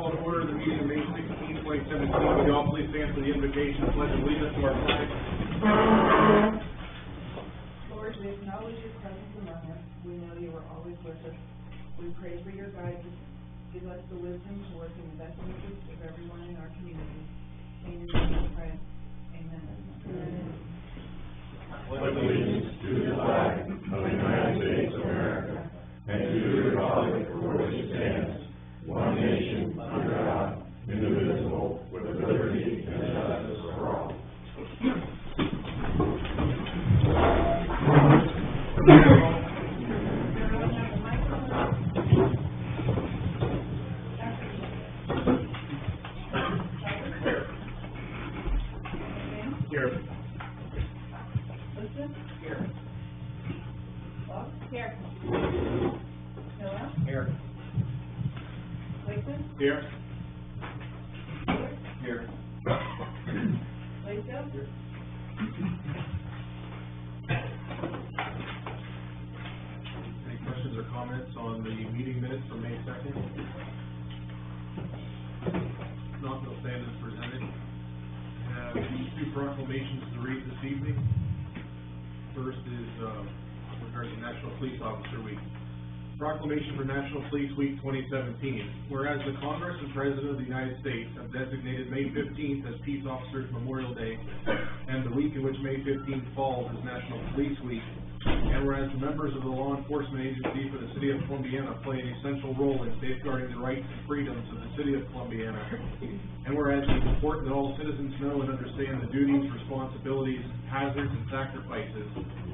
call to order the meeting of May 16, 2017. Would you all please stand for the invocation and pledge allegiance to our flag? Lord, we acknowledge your presence among us. We know you are always with us. We pray for your guidance. Give us the wisdom to work in the best interest of everyone in our community. In your name we pray. Amen. Pledge allegiance to the flag of the United States of America and to the republic for which it stands, one nation, under God, indivisible, with liberty and justice for all. Here. Liston? Here. Bob? Here. Miller? Here. Layton? Here. Here. Latham? Here. Any questions or comments on the meeting minutes from May 2nd? Not, they'll stand as presented. I have two proclamations to read this evening. First is regarding National Police Officer Week. Proclamation for National Police Week 2017. Whereas the Congress and President of the United States have designated May 15th as Peace Officers Memorial Day, and the week in which May 15th falls is National Police Week, and whereas the members of the law enforcement agency for the City of Columbiana play an essential role in safeguarding the rights and freedoms of the City of Columbiana, and whereas it is important that all citizens know and understand the duties, responsibilities, hazards, and sacrifices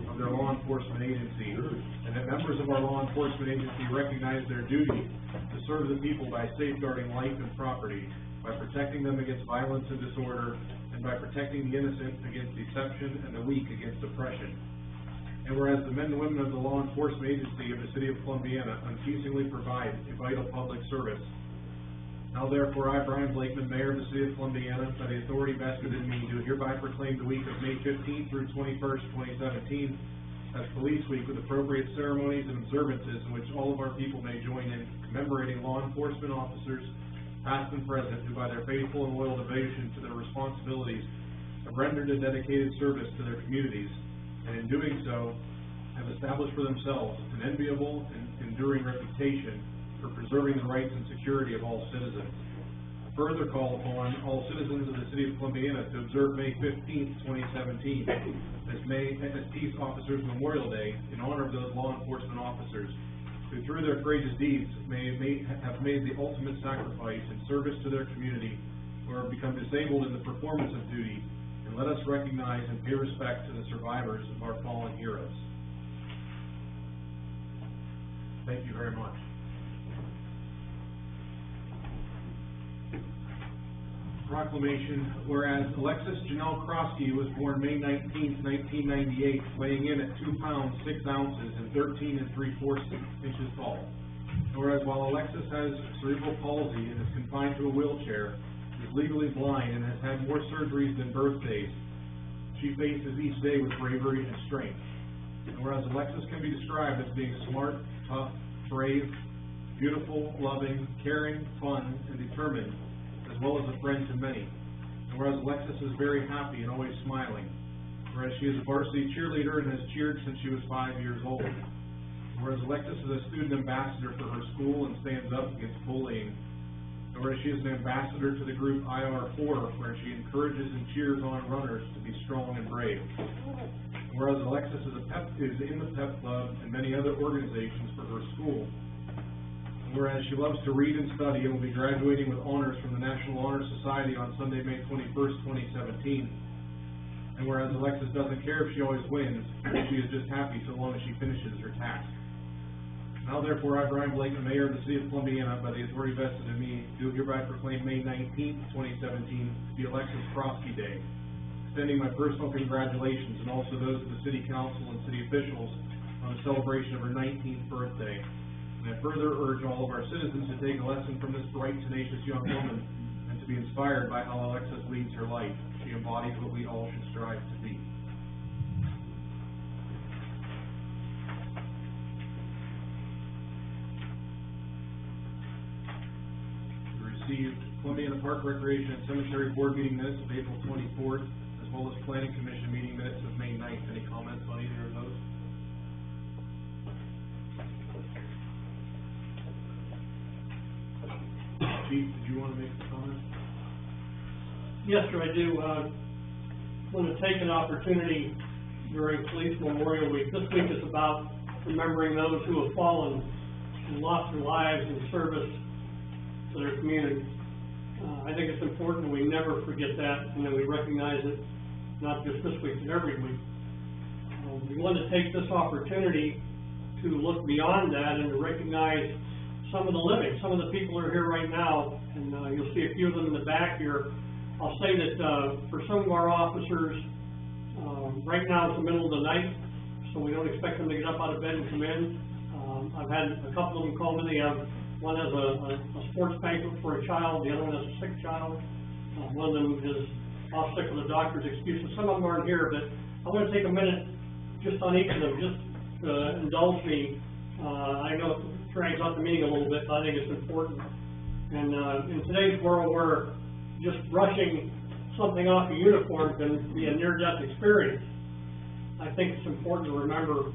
of their law enforcement agency, and that members of our law enforcement agency recognize their duty to serve the people by safeguarding life and property, by protecting them against violence and disorder, and by protecting the innocent against deception and the weak against oppression. And whereas the men and women of the law enforcement agency of the City of Columbiana unceasingly provide a vital public service, now therefore I, Brian Blakeman, Mayor of the City of Columbiana, by the authority vested in me, do hereby proclaim the week of May 15th through 21st, 2017 as Police Week, with appropriate ceremonies and observances in which all of our people may join in commemorating law enforcement officers, past and present, who by their faithful and loyal devotion to their responsibilities have rendered a dedicated service to their communities, and in doing so have established for themselves an enviable and enduring reputation for preserving the rights and security of all citizens. I further call upon all citizens of the City of Columbiana to observe May 15th, 2017 as Peace Officers Memorial Day in honor of those law enforcement officers who through their courageous deeds have made the ultimate sacrifice in service to their community, or have become disabled in the performance of duty, and let us recognize and pay respect to the survivors of our fallen heroes. Thank you very much. Proclamation. Whereas Alexis Janelle Krosky was born May 19th, 1998, weighing in at 2 pounds 6 ounces and 13 3/4 inches tall. And whereas while Alexis has cerebral palsy and is confined to a wheelchair, is legally blind and has had more surgeries than birthdays, she faces each day with bravery and strength. And whereas Alexis can be described as being smart, tough, brave, beautiful, loving, caring, fun, and determined, as well as a friend to many. And whereas Alexis is very happy and always smiling. Whereas she is a varsity cheerleader and has cheered since she was 5 years old. And whereas Alexis is a student ambassador for her school and stands up against bullying. And whereas she is an ambassador to the group IR4, where she encourages and cheers on runners to be strong and brave. And whereas Alexis is in the PEP Club and many other organizations for her school. Whereas she loves to read and study and will be graduating with honors from the National Honor Society on Sunday, May 21st, 2017. And whereas Alexis doesn't care if she always wins, she is just happy so long as she finishes her task. Now therefore I, Brian Blakeman, Mayor of the City of Columbiana, by the authority vested in me, do hereby proclaim May 19th, 2017 to be Alexis Krosky Day, extending my personal congratulations and also those of the City Council and City officials on the celebration of her 19th birthday. And I further urge all of our citizens to take a lesson from this bright, tenacious young woman and to be inspired by how Alexis leads her life. She embodies what we all should strive to be. received Columbiana Park Recreation and Cemetery Board meeting minutes of April 24th, as well as Planning Commission meeting minutes of May 9th. Any comments on either of those? Chief, did you want to make a comment? Yes, sir, I do. Want to take an opportunity during Police Memorial Week. This week is about remembering those who have fallen and lost their lives in service to their community. I think it's important that we never forget that, and that we recognize it, not just this week, but every week. We want to take this opportunity to look beyond that and to recognize some of the living. Some of the people are here right now, and you'll see a few of them in the back here. I'll say that for some of our officers, right now it's the middle of the night, so we don't expect them to get up out of bed and come in. I've had a couple of them call me. One has a sports banquet for a child, the other one has a sick child. One of them is off sick with a doctor's excuse, and some of them aren't here, but I want to take a minute just on each of them, just to indulge me. I know it drags out the meeting a little bit, but I think it's important. And in today's world where just brushing something off a uniform can be a near-death experience, I think it's important to remember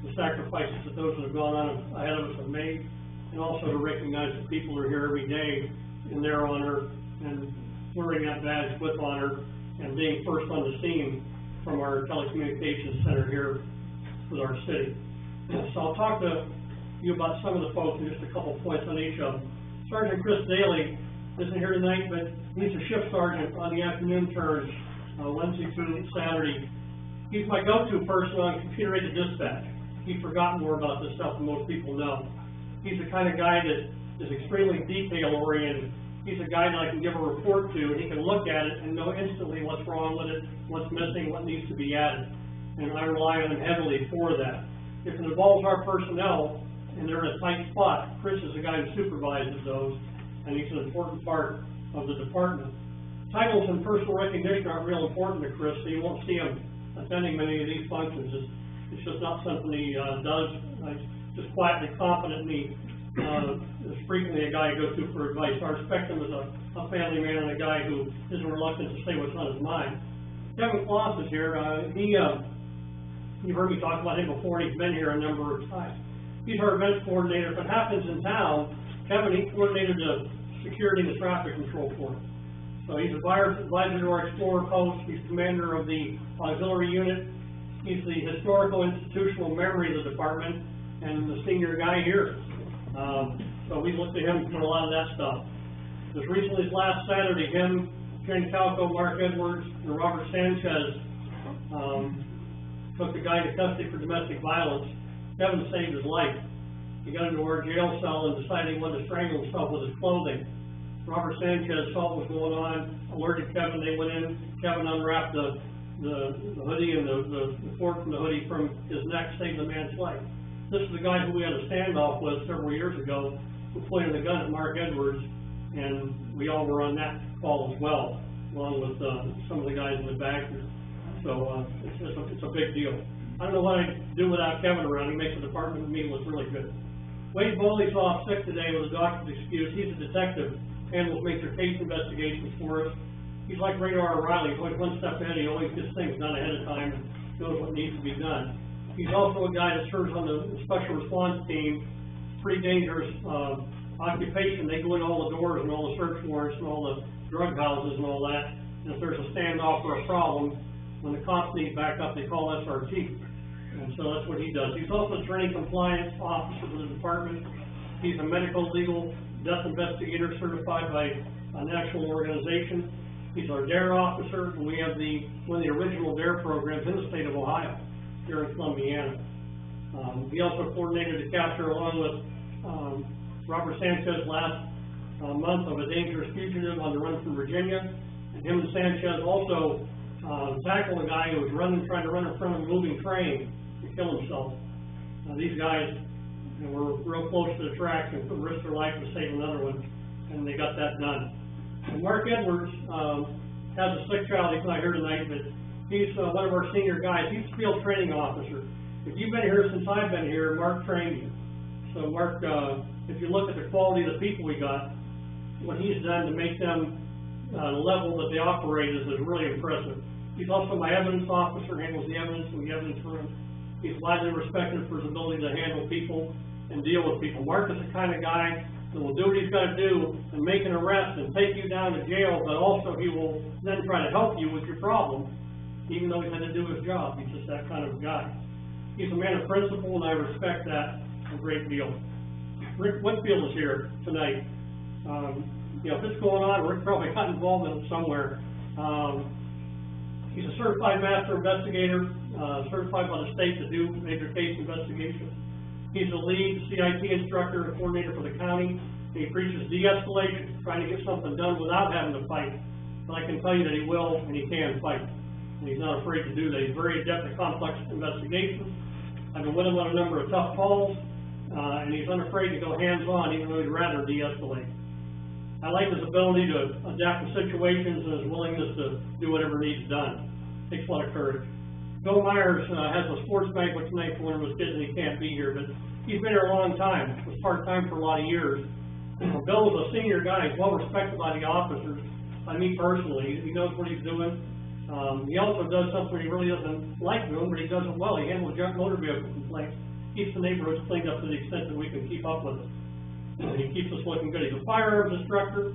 the sacrifices that those that have gone on ahead of us have made, and also to recognize that people are here every day in their honor and wearing that badge with honor and being first on the scene from our telecommunications center here with our city. So I'll talk to you about some of the folks and just a couple points on each of them. Sergeant Chris Daly isn't here tonight, but he's a shift sergeant on the afternoon turns, Wednesday through Saturday. He's my go-to person on computer-aided dispatch. He's forgotten more about this stuff than most people know. He's the kind of guy that is extremely detail-oriented. He's a guy that I can give a report to, and he can look at it and know instantly what's wrong with it, what's missing, what needs to be added. And I rely on him heavily for that. If it involves our personnel, and they're in a tight spot, Chris is the guy who supervises those, and he's an important part of the department. Titles and personal recognition aren't real important to Chris, so you won't see him attending many of these functions. It's just not something he does. He's just quietly confident, and he is frequently a guy I go to for advice. I respect him as a family man and a guy who isn't reluctant to say what's on his mind. Kevin Kloss is here. You've heard me talk about him before, and he's been here a number of times. He's our events coordinator. If it happens in town, Kevin, he coordinated the security and the traffic control for it. So he's advisor to our Explorer Post. He's commander of the auxiliary unit. He's the historical institutional memory of the department and the senior guy here. So we look to him for a lot of that stuff. Just recently, last Saturday, him, Jen Calco, Mark Edwards, and Robert Sanchez took the guy to custody for domestic violence. Kevin saved his life. He got into our jail cell and decided he wanted to strangle himself with his clothing. Robert Sanchez saw what was going on, alerted Kevin. They went in. Kevin unwrapped the hoodie and the cord from the hoodie from his neck, saved the man's life. This is the guy who we had a standoff with several years ago, who pointed a gun at Mark Edwards, and we all were on that call as well, along with some of the guys in the back here. So it's a big deal. I don't know what I'd do without Kevin around. He makes the department meeting look really good. Wade Bowley's off sick today with a doctor's excuse. He's a detective, handles major case investigations for us. He's like Radar O'Reilly. He's always one step ahead. He always gets things done ahead of time and knows what needs to be done. He's also a guy that serves on the special response team. Pretty dangerous occupation. They go in all the doors and all the search warrants and all the drug houses and all that. And if there's a standoff or a problem, when the cops need back up, they call SRT. And so that's what he does. He's also a training compliance officer for the department. He's a medical legal death investigator certified by a national organization. He's our DARE officer, and we have one of the original DARE programs in the state of Ohio, here in Columbiana. He also coordinated a capture along with Robert Sanchez last month of a dangerous fugitive on the run from Virginia. And him and Sanchez also tackled a guy who was trying to run in front of a moving train to kill himself. These guys were real close to the tracks and risked their life to save another one, and they got that done. And Mark Edwards has a sick child. He's not here tonight, but he's one of our senior guys. He's a field training officer. If you've been here since I've been here, Mark trained you. So Mark, if you look at the quality of the people we got, what he's done to make them, the level that they operate is really impressive. He's also my evidence officer, handles the evidence in the evidence room. He's widely respected for his ability to handle people and deal with people. Mark is the kind of guy that will do what he's got to do and make an arrest and take you down to jail, but also he will then try to help you with your problem, even though he's had to do his job. He's just that kind of guy. He's a man of principle, and I respect that a great deal. Rick Whitfield is here tonight. You know, if it's going on, Rick probably got involved in it somewhere. He's a certified master investigator, certified by the state to do major case investigations. He's the lead CIT instructor and coordinator for the county. He preaches de-escalation, trying to get something done without having to fight. But I can tell you that he will and he can fight. And he's not afraid to do that. He's very adept at complex investigations. I've been with him on a number of tough calls, and he's unafraid to go hands-on, even though he'd rather de-escalate. I like his ability to adapt to situations and his willingness to do whatever needs done. Takes a lot of courage. Bill Myers has a sports banquet tonight for one of his kids, and he can't be here, but he's been here a long time. Was part-time for a lot of years. Bill is a senior guy. He's well respected by the officers, by me personally. He knows what he's doing. He also does something he really doesn't like doing, but he does it well. He handles junk motor vehicle complaints, keeps the neighborhoods cleaned up to the extent that we can keep up with it. He keeps us looking good. He's a firearms instructor.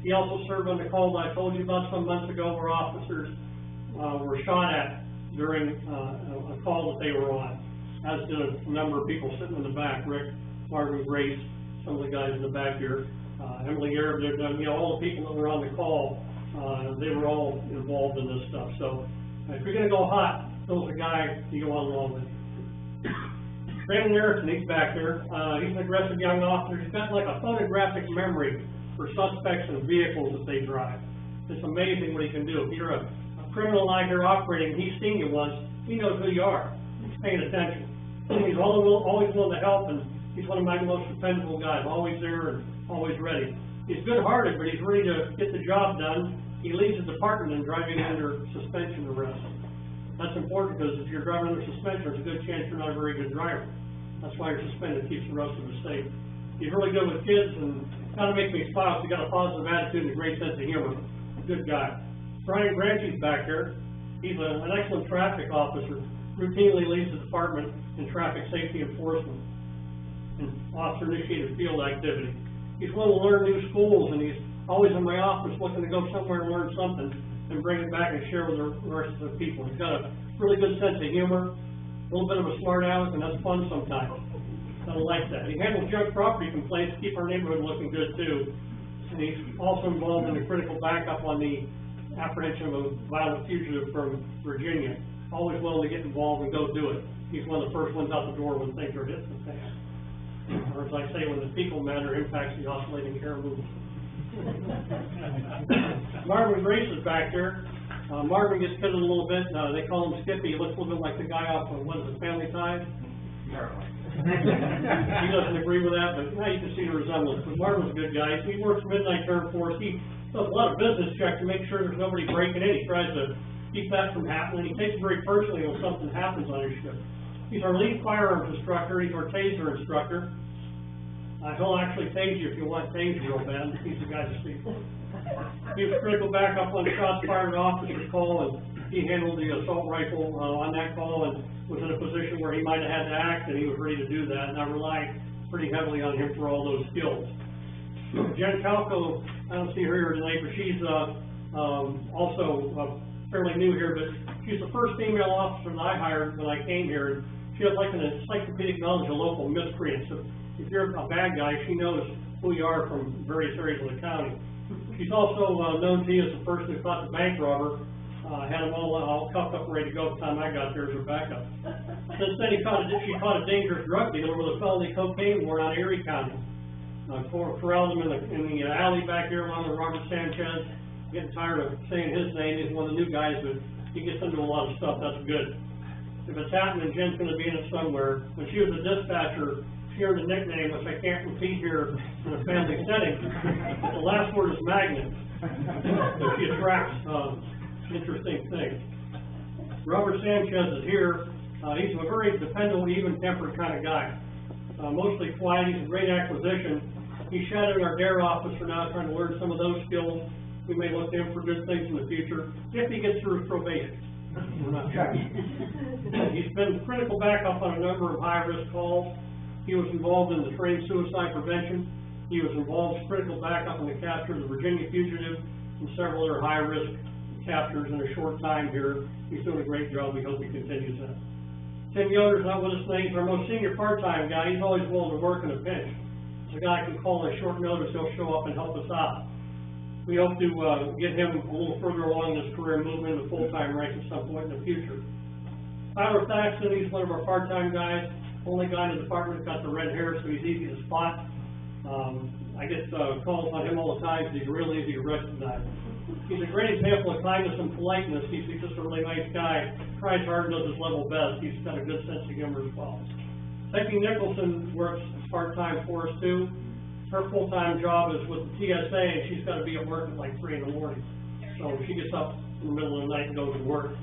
He also served on the call that I told you about some months ago where officers were shot at during a call that they were on, as did a number of people sitting in the back. Rick, Marvin Grace, some of the guys in the back here, Emily Arab, you know, all the people that were on the call, they were all involved in this stuff. So if you're going to go hot, Phil's a guy you go on along with. Brandon Erickson, he's back there. He's an aggressive young officer. He's got like a photographic memory for suspects and vehicles that they drive. It's amazing what he can do. If you're a criminal out here operating, and he's seen you once, he knows who you are. He's paying attention. He's always willing to help, and he's one of my most dependable guys, always there and always ready. He's good-hearted, but he's ready to get the job done. He leads the department in driving under suspension arrest. That's important because if you're driving under suspension, there's a good chance you're not a very good driver. That's why you're suspended. It keeps the rest of us safe. He's really good with kids and kind of makes me smile. He's got a positive attitude and a great sense of humor. Good guy. Brian Granchie's back there. He's an excellent traffic officer. Routinely leads the department in traffic safety enforcement and officer-initiated field activity. He's willing to learn new schools, and he's always in my office looking to go somewhere and learn something and bring it back and share with the rest of the people. He's got a really good sense of humor, a little bit of a smart aleck, and that's fun sometimes. I like that. He handles junk property complaints to keep our neighborhood looking good too. And he's also involved in the critical backup on the apprehension of a violent fugitive from Virginia. Always willing to get involved and go do it. He's one of the first ones out the door when things are hitting the fan. Or as I say, when the fecal matter impacts the oscillating air movement. Marvin Grace is back there. Marvin gets kidded a little bit. They call him Skippy. He looks a little bit like the guy off of, what is it, Family Ties? He doesn't agree with that, but you can see the resemblance. But Marvin's a good guy. He works midnight turn for us. He does a lot of business checks to make sure there's nobody breaking in. He tries to keep that from happening. He takes it very personally when something happens on his shift. He's our lead firearms instructor. He's our taser instructor. He'll actually tase you if you want tase real bad. He's the guy to speak. He was critical backup on the shots fired officer's call, and he handled the assault rifle on that call and was in a position where he might have had to act, and he was ready to do that. And I rely pretty heavily on him for all those skills. Jen Calco, I don't see her here tonight, but she's also fairly new here, but she's the first female officer that I hired when I came here. She has like an encyclopedic knowledge of local miscreants. So if you're a bad guy, she knows who you are from various areas of the county. She's also known to me as the person who caught the bank robber. Had them all cuffed up and ready to go by the time I got there as her backup. Since then, she caught a dangerous drug dealer with a felony cocaine warrant out of Erie County. Corralled him in the alley back here along with Robert Sanchez. Getting tired of saying his name. He's one of the new guys, but he gets into a lot of stuff. That's good. If it's happening, Jen's going to be in it somewhere. When she was a dispatcher, she earned a nickname, which I can't repeat here in a family setting. The last word is magnet. So she attracts interesting things. Robert Sanchez is here. He's a very dependable, even-tempered kind of guy. Mostly quiet. He's a great acquisition. He's shadowing our DARE officer now, trying to learn some of those skills. We may look to him for good things in the future, if he gets through his probation. We're not sure. He's been critical backup on a number of high-risk calls. He was involved in the trained suicide prevention. He was involved in critical backup in the capture of the Virginia fugitive and several other high-risk captures in a short time here. He's doing a great job. We hope he continues that. Tim Yoder's not with us tonight. He's our most senior part-time guy. He's always willing to work in a pinch. He's a guy who can call at short notice. He'll show up and help us out. We hope to get him a little further along in his career, moving into full-time ranks at some point in the future. Tyler Thaxton, he's one of our part-time guys. Only guy in the department that's got the red hair, so he's easy to spot. I get calls on him all the time because he's real easy to recognize. He's a great example of kindness and politeness. He's just a really nice guy. Tries hard and does his level best. He's got a good sense of humor as well. Becky Nicholson works part-time for us too. Her full-time job is with the TSA, and she's got to be at work at like 3 in the morning. So she gets up in the middle of the night and goes to work.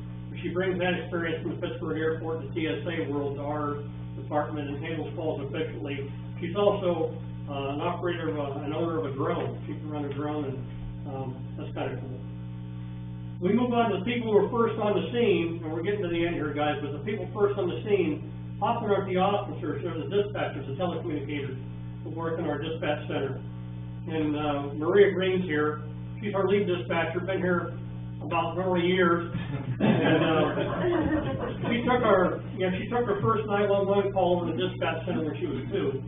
She brings that experience from the Pittsburgh Airport and the TSA world to our department and handles calls efficiently. She's also an operator of an owner of a drone. She can run a drone, and that's kind of cool. We move on to the people who are first on the scene, and we're getting to the end here, guys, but the people first on the scene often aren't the officers, they're the dispatchers, the telecommunicators who work in our dispatch center. And Maria Green's here. She's our lead dispatcher, been here about 40 years. And she took her first 911 call over the dispatch center when she was 2.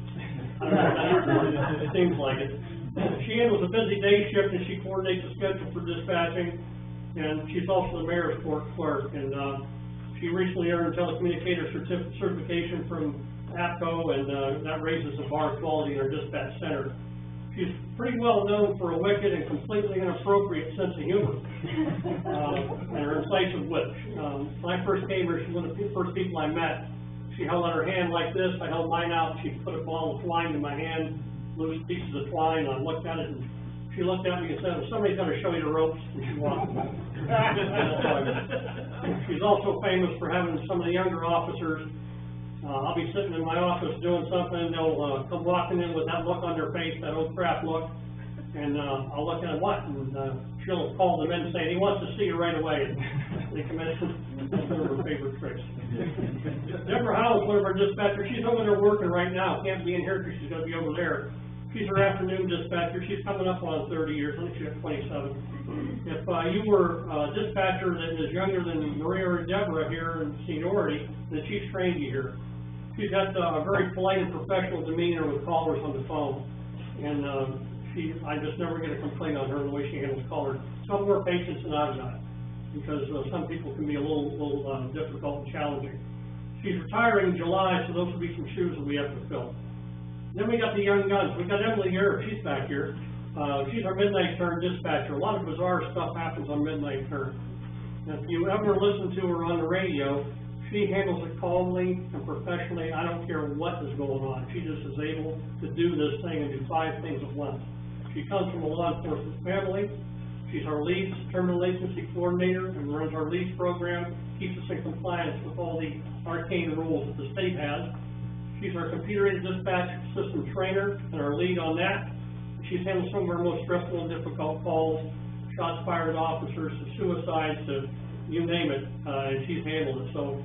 I don't know, it seems like it. She handles a busy day shift and she coordinates the schedule for dispatching. And she's also the mayor's court clerk. And she recently earned telecommunicator certification from APCO, and that raises the bar of quality in our dispatch center. She's pretty well known for a wicked and completely inappropriate sense of humor, and her incisive wit. When I first came here, she was one of the first people I met. She held out her hand like this, I held mine out, she put a ball of twine in my hand, loose pieces of twine, and I looked at it, and she looked at me and said, well, somebody's going to show you the ropes, and she walked. She's also famous for having some of the younger officers. I'll be sitting in my office doing something, and they'll come walking in with that look on their face, that old crap look, and I'll look at them, what? And she'll call them in and say, he wants to see you right away. And they come in, that's one of her favorite tricks. Deborah Howell's one of our dispatchers. She's over there working right now. Can't be in here because she's going to be over there. She's our afternoon dispatcher. She's coming up on 30 years. I think she's at 27. If you were a dispatcher that is younger than Maria or Deborah here in seniority, then she's trained you here. She's got a very polite and professional demeanor with callers on the phone, and I just never get a complaint on her the way she handles callers. Some more patience than I've got, because some people can be a little difficult and challenging. She's retiring in July, so those will be some shoes that we have to fill. Then we got the young guns. We got Emily here. She's back here. She's our midnight turn dispatcher. A lot of bizarre stuff happens on midnight turn. And if you ever listen to her on the radio, she handles it calmly and professionally. I don't care what is going on. She just is able to do this thing and do 5 things at once. She comes from a law enforcement family. She's our leads terminal agency coordinator and runs our leads program, keeps us in compliance with all the arcane rules that the state has. She's our computer-aided dispatch system trainer and our lead on that. She's handled some of our most stressful and difficult calls, shots fired at officers, to suicides, to you name it, and she's handled it. So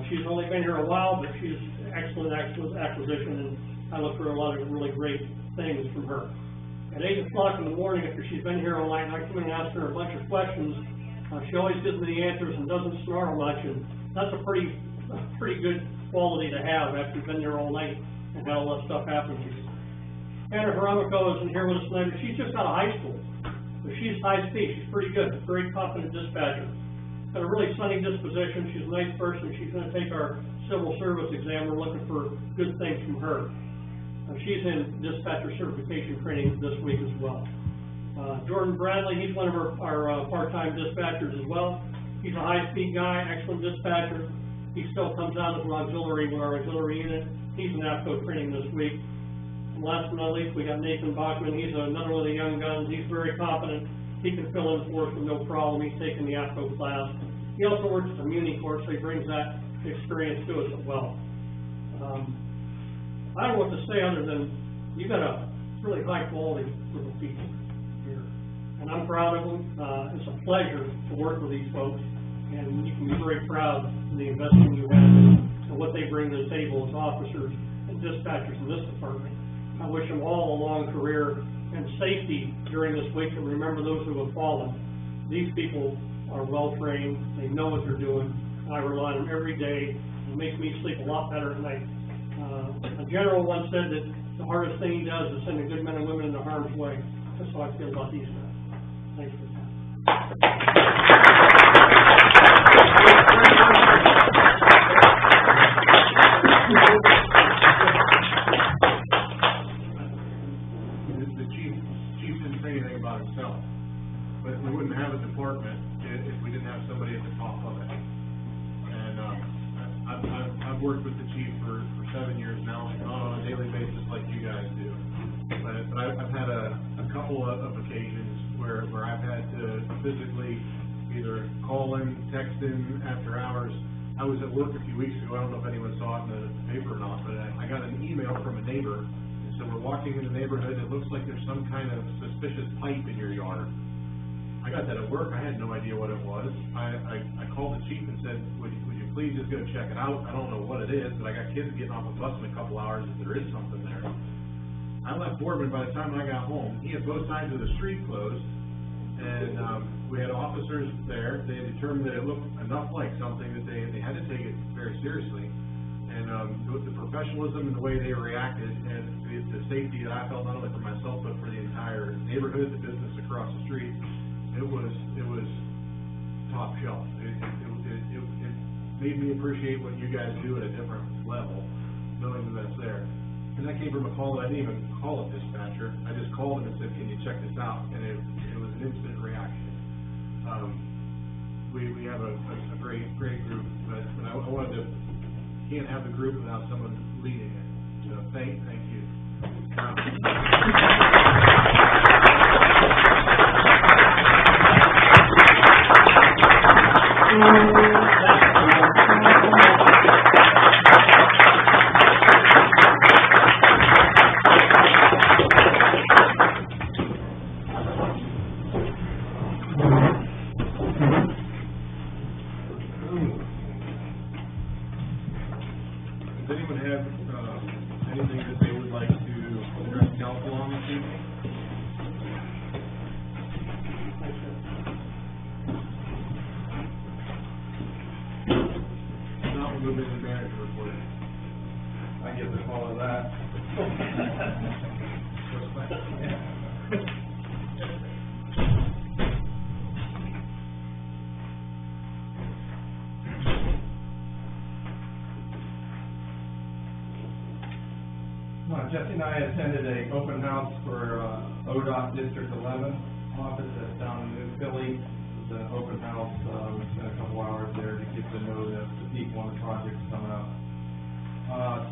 she's only been here a while, but she's excellent acquisition, and I look for a lot of really great things from her. At 8 o'clock in the morning, after she's been here all night, I come in and ask her a bunch of questions. She always gives me the answers and doesn't snarl much, and that's a pretty good quality to have after you've been there all night and had all that stuff happen to you. Anna Haramico isn't here with us tonight. She's just out of high school, but she's high speed. She's pretty good, very confident dispatcher. Got a really sunny disposition. She's a nice person. She's going to take our civil service exam. We're looking for good things from her. She's in dispatcher certification training this week as well. Jordan Bradley, he's one of our part-time dispatchers as well. He's a high-speed guy, excellent dispatcher. He still comes out as an auxiliary with our auxiliary unit. He's in APCO training this week. And last but not least, we got Nathan Bachman. He's another one of the young guns. He's very competent. He can fill in for us with no problem. He's taken the APCO class. He also works at the Muni course, so he brings that experience to us as well. I don't know what to say other than you got a really high quality group of people here. And I'm proud of them. It's a pleasure to work with these folks, and you can be very proud of the investment you have and what they bring to the table as officers and dispatchers in this department. I wish them all a long career and safety during this week, and remember those who have fallen. These people are well trained, they know what they're doing, and I rely on them every day. It makes me sleep a lot better at night. A general once said that the hardest thing he does is sending good men and women into harm's way. That's how I feel about these guys. Thanks for that. The chief didn't say anything about himself, but we wouldn't have a department if we didn't have somebody at the top of it. And I've worked with the chief for 7 years now, not on a daily basis like you guys do. But I've had a couple of occasions where I've had to physically either call in, text in after hours. I was at work a few weeks ago, I don't know if anyone saw it in the paper or not, but I got an email from a neighbor. And so we're walking in the neighborhood, and it looks like there's some kind of suspicious pipe in your yard. I got that at work, I had no idea what it was. I called the chief and said, would you please just go check it out? I don't know what it is, but I got kids getting off a bus in a couple hours if there is something there. I left Boardman. By the time I got home, he had both sides of the street closed, and we had officers there. They determined that it looked enough like something that they had to take it very seriously. And the professionalism and the way they reacted, and the safety that I felt not only for myself but for the entire neighborhood, the business across the street, it was top shelf. It made me appreciate what you guys do at a different level, knowing that that's there. And that came from a call that I didn't even call a dispatcher. I just called him and said, can you check this out? And it was an instant reaction. We have a great group, but I wanted to, can't have the group without someone leading it. So thank you. Does anyone have anything that they would like to address council on this evening? Now we'll move into the manager report. I get the call of that. Jesse and I attended a open house for ODOT District 11 office that's down in New Philly. It was an open house. We spent a couple hours there to get to know the people on the projects coming up.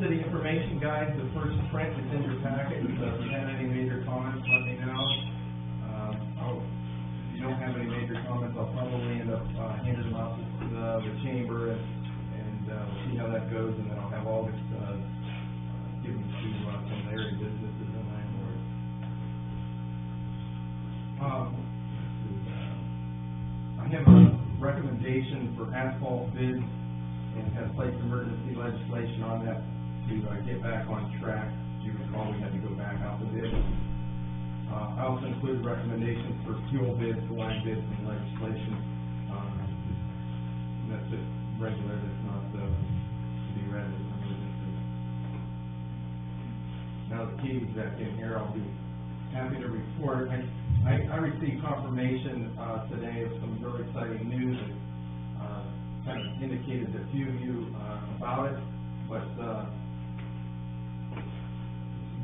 City information guide, the first print is in your packet. So if you have any major comments, let me know. If you don't have any major comments, I'll probably end up handing them out to the chamber and we'll see how that goes, and then I'll have August given to some area businesses and landlords. I have a recommendation for asphalt bids and have placed emergency legislation on that to get back on track. As you recall, we had to go back out to bid. I also include recommendations for fuel bids, line bids, and legislation. That's just regular, that's not to be read as emergency. Now the keys back in here, I'll be happy to report. I received confirmation today of some really exciting news that kind of indicated a few of you about it, but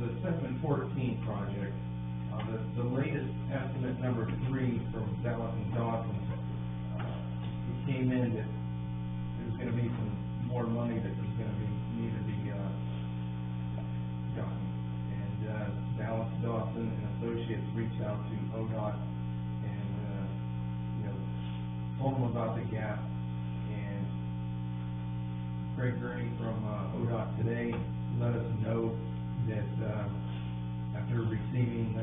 the 714 project, the latest estimate, number 3 from Dallas and Dawson, it came in that there's going to be some more money that is going to need to be gotten. Dallas, Dawson, and Associates reached out to ODOT and, told them about the gap. And Greg Gurney from ODOT today let us know that after receiving,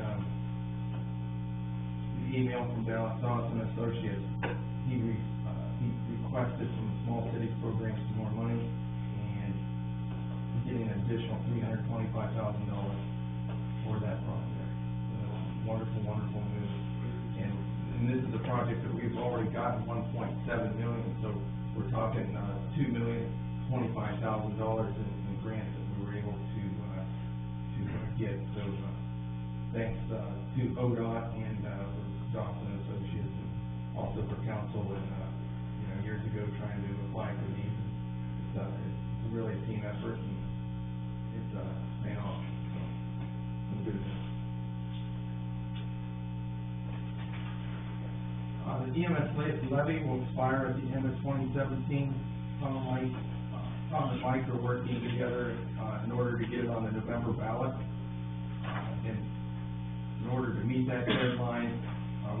the email from Dallas Dawson Associates, he requested from the Small Cities Programs some more money, and getting an additional $325,000 for that project. Wonderful, wonderful news. And this is a project that we've already gotten $1.7 million, so we're talking, $2,025,000 in grants that we were able to get. So, thanks, to ODOT and, Dawson Associates, and also for council, and, years ago trying to apply for these. It's really a team effort, and it's, paying off, so, some good news. The EMS levy will expire at the end of 2017. Tom and Mike are working together, in order to get it on the November ballot. And in order to meet that deadline,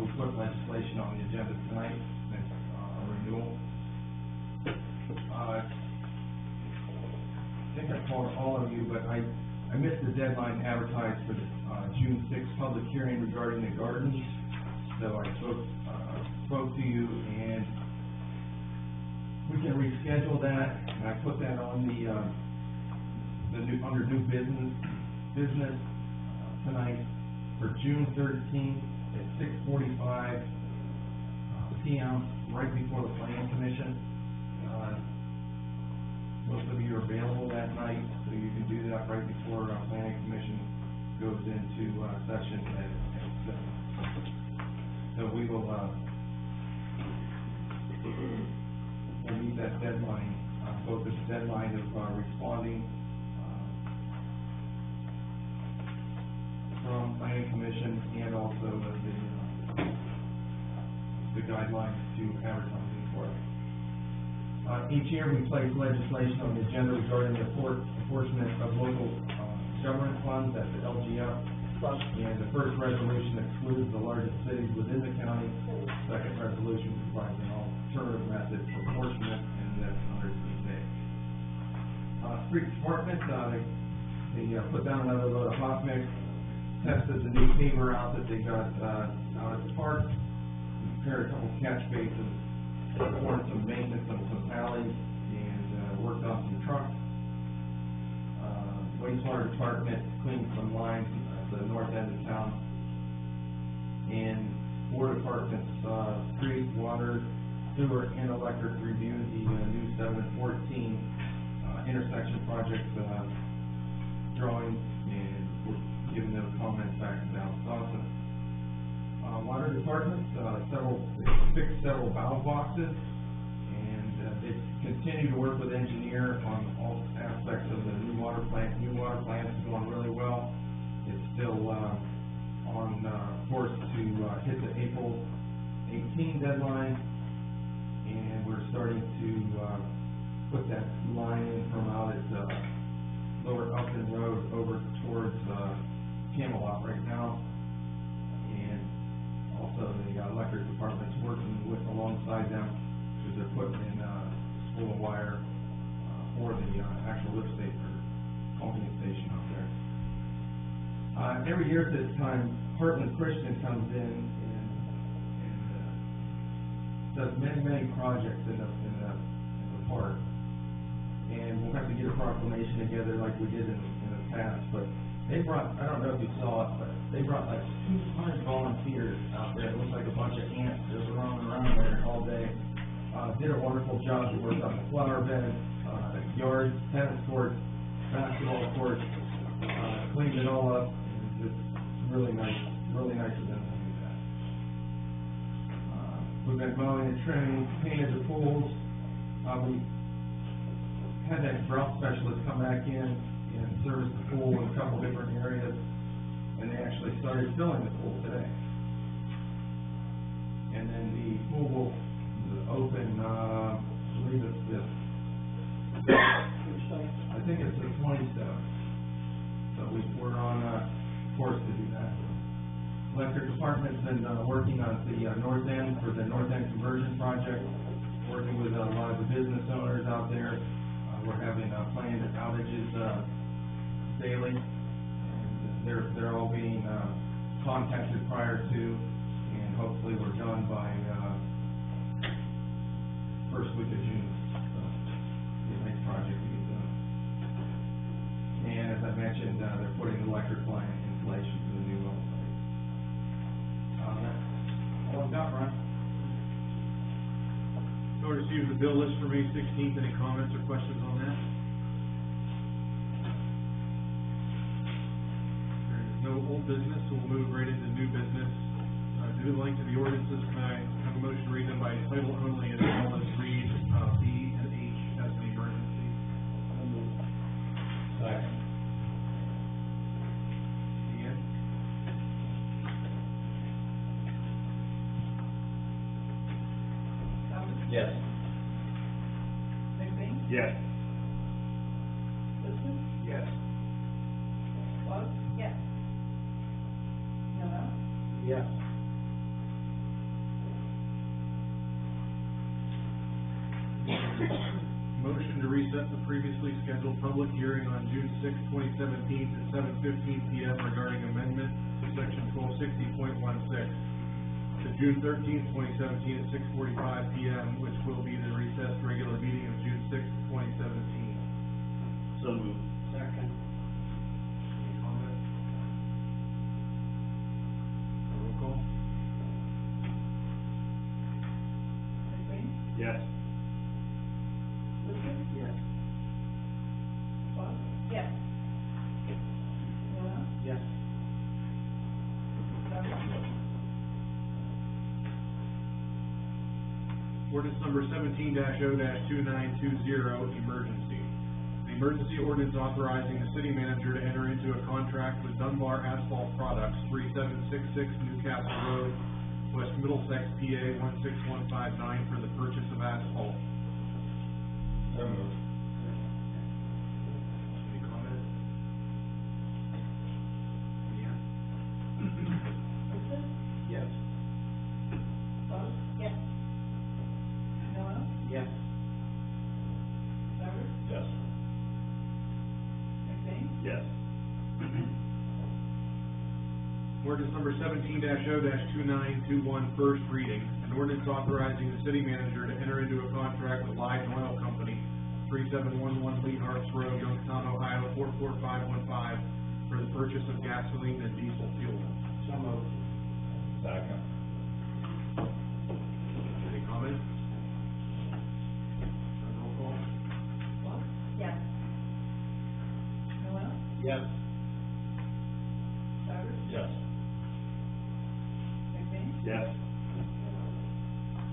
we put legislation on the agenda tonight, that's, a renewal. I think I called all of you, but I missed the deadline advertised for the, June 6th public hearing regarding the gardens. So I spoke to you, and we can reschedule that, and I put that on under new business tonight for June 13th at 6:45 p.m. right before the Planning Commission. Most of you are available that night, so you can do that right before Planning Commission goes into session at 7. So we will we'll meet that deadline, both the deadline of responding from Planning Commission and also the guidelines to advertising for it. Each year we place legislation on the agenda regarding the enforcement of local government funds at the LGF. And the first resolution excludes the largest cities within the county. Second resolution provides an alternative method for apportionment, and that's under today. Street department, they put down another load of hot mix, tested the new paver out that they got out at the park, repaired a couple catch basins, performed some maintenance on some alleys, and worked on some trucks. Wastewater department cleaned some lines at the north end of town, and four departments, street, water, sewer, and electric reviewed the new 7 and 14 intersection project drawings, and we're giving them comments back to Dallas Dawson. Water department, fixed several valve boxes, and they continue to work with engineer on all aspects of the new water plant. New water plant is going really well. It's still on course to hit the April 18 deadline, and we're starting to put that line in from out at Lower Upton Road over towards Camelot right now. And also the electric department's working alongside them, because they're putting in spool of wire for the actual lift station or pumping station out there. Every year at this time, Heartland Christian comes in and does many projects in the park. And we'll have to get a proclamation together like we did in the past, but they brought, I don't know if you saw it, but they brought like 200 volunteers out there. It looks like a bunch of ants just roaming around there all day. Did a wonderful job. They worked on the flower bed, yards, tennis courts, basketball courts, cleaned it all up. And it's really nice of them to do that. We've been mowing and trimming, painted the pools. We had that drought specialist come back in and service the pool in a couple different areas, and they actually started filling the pool today. And then the pool will open, I believe it's the, I think it's the 27th. So we're on course to do that. Electric department's been working on the north end for the north end conversion project, working with a lot of the business owners out there. We're having planned outages daily, and they're all being being, contacted prior to, and hopefully we're done by, first week of June. So, be a nice project to get done. And as I mentioned, they're putting electric line installation for the new well site. That's all I've got, Ron. So I received the bill list for May 16th. Any comments or questions on that? There is no old business, so we'll move right into new business. Due to the length of the ordinances, can I have a motion to read them by title only as well as read B and H as an emergency? Second. Ian? Howard? Yes. McBain? Yes. Liston? Yes. Clark? Yes. Noel? Yes. Motion to reset the previously scheduled public hearing on June 6, 2017 at 7:15 PM regarding amendment to section 1260.16 to June 13, 2017 at 6:45 PM, which will be the recessed regular meeting of June 6, 2017. So moved. Second. Any comments? Roll call? McBain? Yes. Liston? Yes. Clark? Yes. Noel? Yes. Howard? Ordinance number 17-0-2920, emergency. The emergency ordinance authorizing the city manager to enter into a contract with Dunbar Asphalt Products, 3766 Newcastle Road, West Middlesex, PA 16159, for the purchase of asphalt. So moved. Any comments? Yeah. Liston? Yes. Clark? Yes. Noel? Yes. Howard? Yes. McBain? Yes. Ordinance number 17-0-2921, first reading. An ordinance authorizing the city manager to enter into a contract with Lyden Oil Company, 3711 Lee Harps Road, Youngstown, Ohio, 44515, for the purchase of gasoline and diesel fuel. So moved. Second. Any comments? Roll call? Clark? Yes. Noel? Yes. Howard? Yes. McBain? Yes.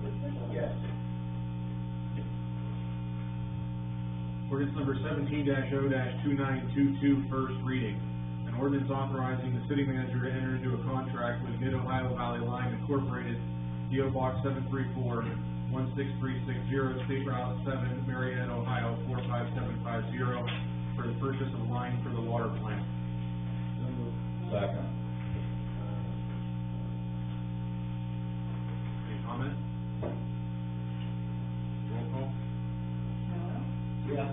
Liston? Yes. Ordinance number 17-0-2922, first reading. An ordinance authorizing the city manager to enter into a contract with Mid-Ohio Valley Lime Incorporated, P.O. Box 734-16360, State Route 7, Marietta, Ohio, 45750, for the purchase of lime for the water plant. Second. Any comment? Roll call? Noel? Yes.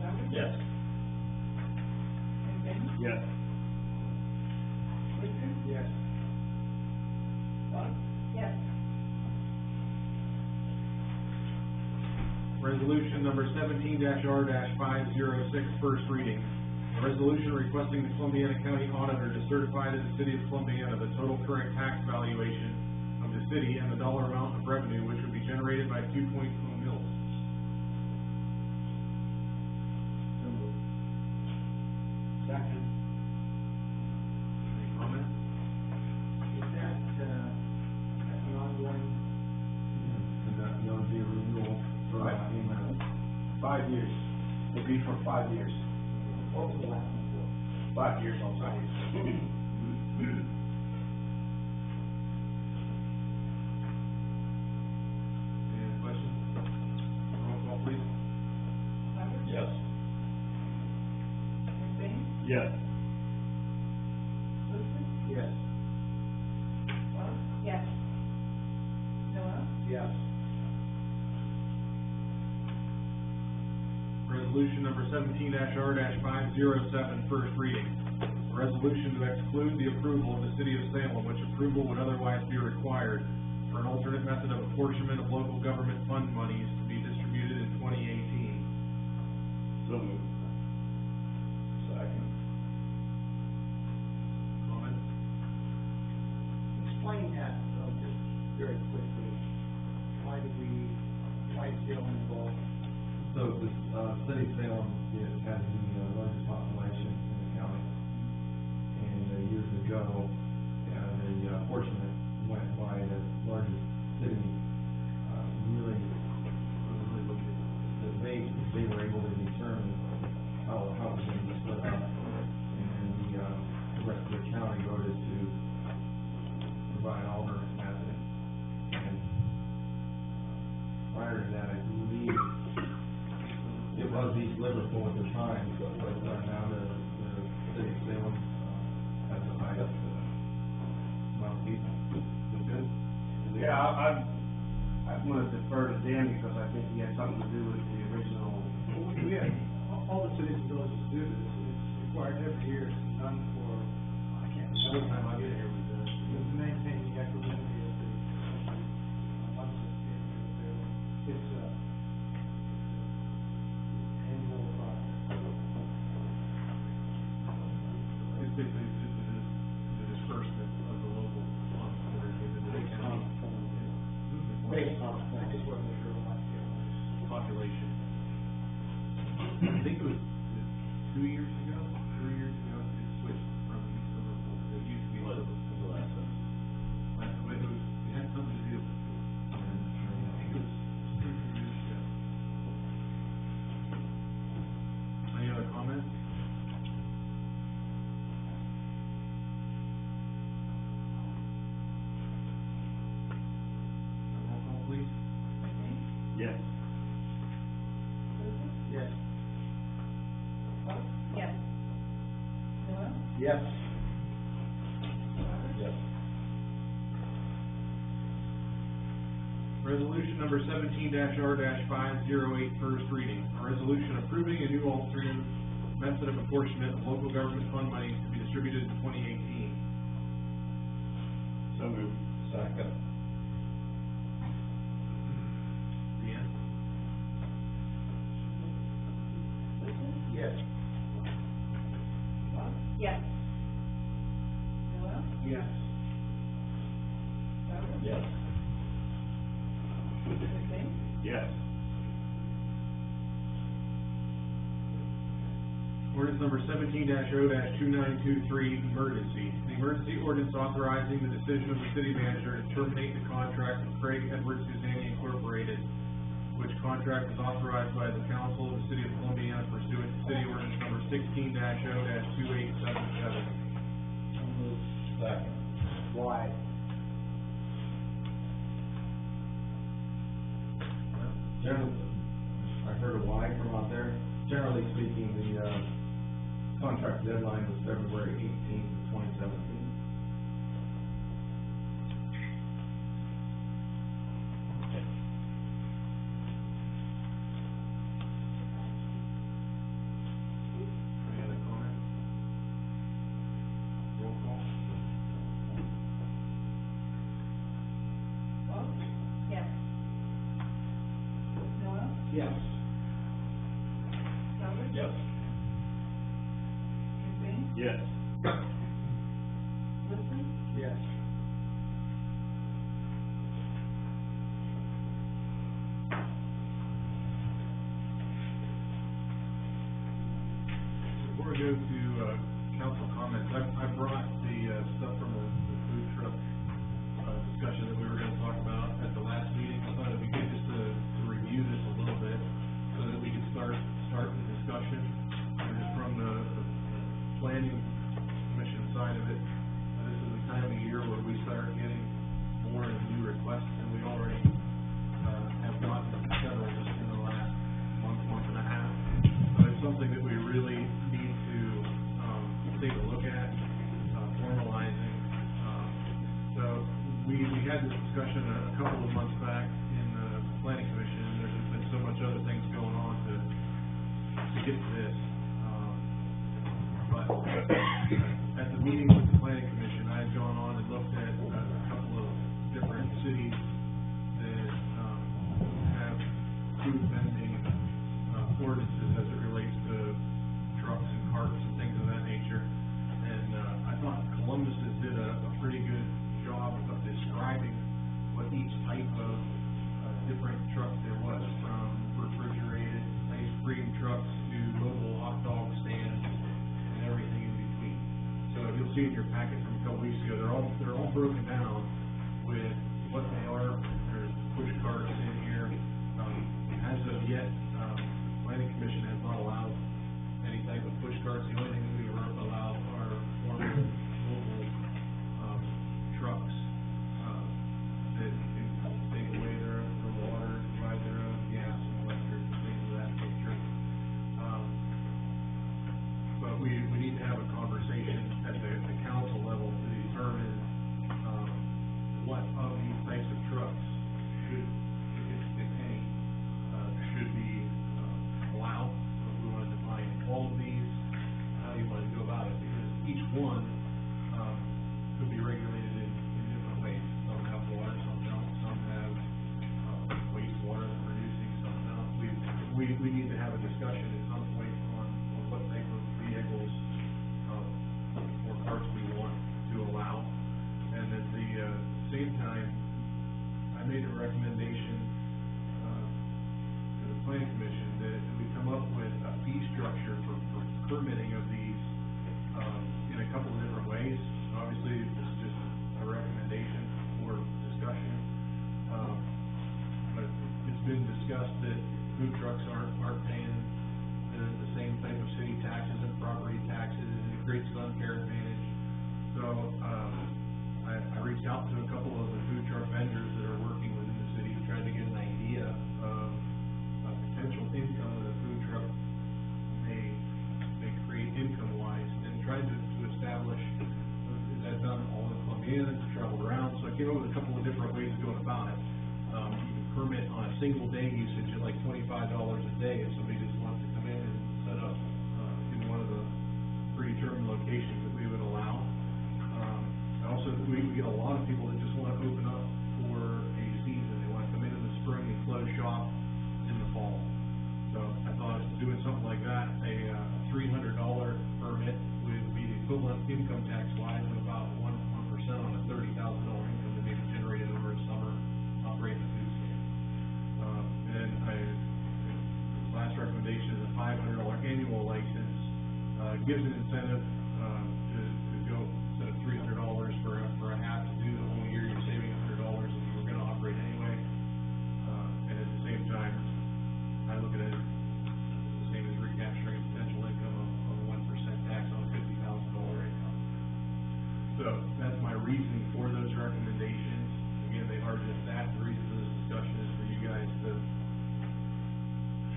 Howard? Yes. McBain? Yes. Liston? Yes. Clark? Yes. Resolution number 17-R-506, first reading. A resolution requesting the Columbiana County Auditor to certify to the City of Columbiana the total current tax valuation of the city and the dollar amount of revenue which would be generated by 2.0 mills. Second. Any comment? Is that an ongoing? There'll be a renewal for, Right. 5 years. It'll be for 5 years. What was the last one for? 5 years on site. Any other questions? Roll call, please. Howard? Yes. McBain? Yes. Liston? Yes. Clark? Yes. Noel? Yes. Resolution number 17-R-507, first reading. resolution to exclude the approval of the city of Salem, which approval would otherwise be required for an alternate method of apportionment of local government fund monies to be distributed in 2018. So moved. Second. Comment? Explain that, just very quickly. Why is Salem involved? So this, city of Salem, it has the largest population in the county. And years ago, the apportionment went by the largest city, really looked at, that they were able to determine how it was going to be split up. And the rest of the county voted to provide alternate method. And prior to that, I believe it was East Liverpool at the time, but now the city of Salem has the highest amount of people. Is it good? Yeah, I'm gonna defer to Dan because I think he had something to do with the original. We have, all the cities and villages do this, it's required every year, it's done for, I can't remember the time I get here with this. To maintain the equanimity of the, it's annual process. It's basically just the disbursement of the local funds that are given to the county. Based on, I just wasn't sure what Population. I think it was 2 years ago, 3 years ago, it switched from East Liverpool. It used to be Liverpool. The last one. It had something to do with it. I think it was 2 or 3 years ago. Any other comments? Roll call, please. McBain? Yes. Wilson? Yes. Fox? Yes. Miller? Yes. Sauber? Yes. Resolution number 17-R-508, first reading. A resolution approving a new alternative method of apportionment of local government fund monies to be distributed in 2018. So moved. Second. Deanne? Wilson? Yes. Fox? Yes. Miller? Yes. Sauber? Yes. McBain? Yes. Ordinance number 17-O-2923, emergency. The emergency ordinance authorizing the decision of the city manager to terminate the contract with Craig Edwards Suzanne Incorporated, which contract is authorized by the council of the city of Columbiana pursuant to city ordinance number 16-O-2877. Second. Why? Generally, I heard a why from out there. Generally speaking, the contract deadline was February 18th, 2017. Any other comments? Roll call. Fox? Yes. Miller? Yes. Sauber? Yes. McBain? Yes. Wilson? Yes. Before we go to council comments, I brought the stuff from the food truck discussion that we were going to talk about at the last meeting. I thought it'd be good just to review this a little bit so that we could start the discussion. And just from the planning commission side of it, this is the time of year where we start getting more new requests than we already have gotten several just in the last month and a half. So it's something that we really need to take a look at, formalizing. So we had this discussion a couple of months back in the planning commission, and there's just been so much other things going on to get to this. But meeting with the planning commission, I had gone on and looked at a couple of different cities that, have food vending, ordinances as it relates to trucks and carts and things of that nature. And, I thought Columbus did a pretty good job of describing what each type of, different truck there was, from refrigerated ice cream trucks to mobile hot dog stands and everything in between. So you'll see in your packet from a couple weeks ago, they're all broken down with what they are. There's push carts in here. As of yet, the planning commission has not allowed any type of push carts. The only thing that we are allowed are formal mobile, trucks, that can take away their water, provide their own gas and electric and things of that nature. But we need to have a conversation at the council level to determine, what of these types of trucks should, if any, should be, allowed. If we want to define all of these, how do you want to go about it? Because each one, could be regulated in different ways. Some have water, some don't. Some have, wastewater producing, some don't. We need to have a discussion at some point on what type of vehicles, or parts we want to allow. And at the, same time, I made a recommendation, to the planning commission that we come up with a fee structure for permitting of these, in a couple of different ways. Obviously, this is just a recommendation for discussion. But it's been discussed that food trucks aren't paying the same type of city taxes and property taxes, and it creates an unfair advantage. So, I reached out to a couple of the food truck vendors that are working within the city, trying to get an idea of potential income that a food truck may create income-wise, and tried to establish, I've done all in Columbiana, traveled around, so I came up with a couple of different ways of going about it. You can permit on a single day usage at like $25 a day if somebody just wants to come in and set up, in one of the predetermined locations that we would allow. Also, we get a lot of people that just want to open up for a season. They want to come in the spring and close shop in the fall. So I thought doing something like that, a $300 permit would be the equivalent income tax wise of about 1% on a $30,000 income that may be generated over a summer operating a food stand. And last recommendation is a $500 annual license. Gives an incentive to go instead of $300 for a half to do the whole year. You're saving $100 if you were going to operate anyway. And at the same time, I look at it the same as recapturing potential income of 1% tax on a $50,000 income. So that's my reasoning for those recommendations. Again, they are just that. The reason for this discussion is for you guys to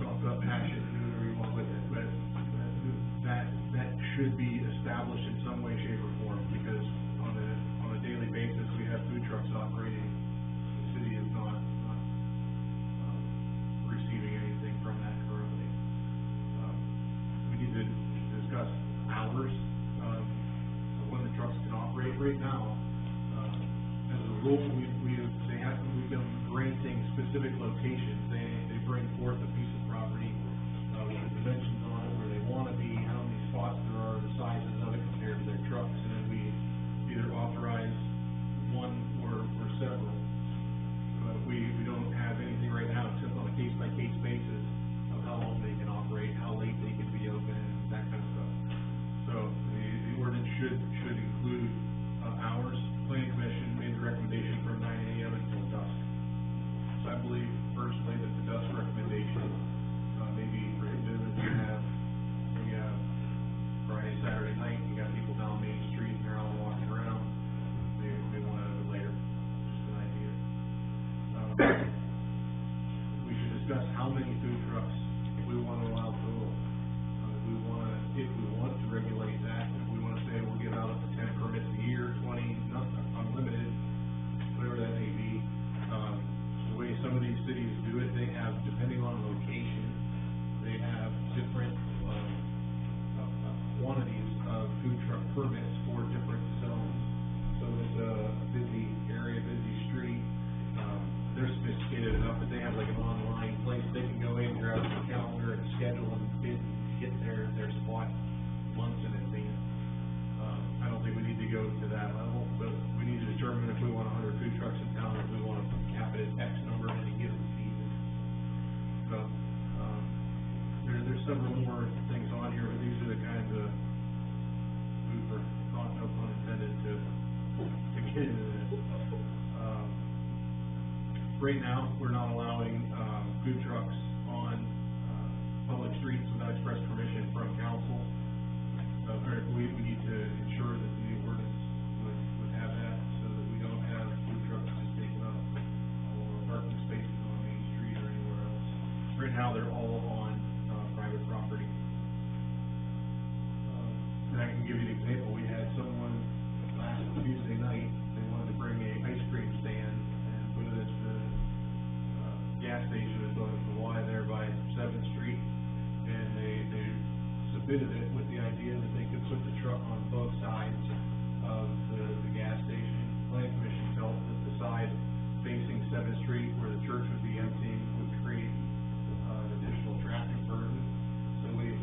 chalk up, hash it, do whatever you want with it. But that should be established in some way, shape, or form, because on a daily basis we have food trucks operating. The city is not receiving anything from that currently. We need to discuss hours of when the trucks can operate. Right now, as a rule, we've been granting specific locations. They bring forth a piece of property with the dimensions on it, where they want to be, how many spots there are, the sizes of it compared to their trucks, and then we either authorize one or several. We don't have anything right now except on a case-by-case basis of how long they can operate, how late they can be open, and that kind of stuff. So the ordinance should include hours. Planning Commission made the recommendation from 9 a.m. until dusk. So I believe personally that the dusk recommendation may be prohibitive. If you have Friday, Saturday night, you got people down Main Street and they're out walking around, they want to do it later. Just an idea. We should discuss how many food trucks we want to allow total. If we want to regulate that, if we want to say we'll give out up to 10 permits a year, 20, not unlimited, whatever that may be. The way some of these cities do it, they have, depending on location, they have different quantities of food truck permits for different has like an online place they can go in, grab their calendar and schedule and bid, get their spot months in advance. I don't think we need to go to that level, but we need to determine if we want 100 food trucks in town, or if we want to cap it at X number in a given season. So, there's several more things on here, but these are the kinds of food for thought, no pun intended, to get into this. Right now, we're not allowing, food trucks on, public streets without express permission from council. We need to ensure that the new ordinance would have that, so that we don't have food trucks just taking up or parking spaces on Main Street or anywhere else. Right now, they're all on, private property. And I can give you an example. We had someone last Tuesday night, they wanted to bring a ice cream stand and put it at the, gas station at the Y there by 7th Street, and they submitted it with the idea that they could put the truck on both sides of the gas station. Planning Commission felt that the side facing 7th Street, where the church would be emptying, would create additional traffic burden. So we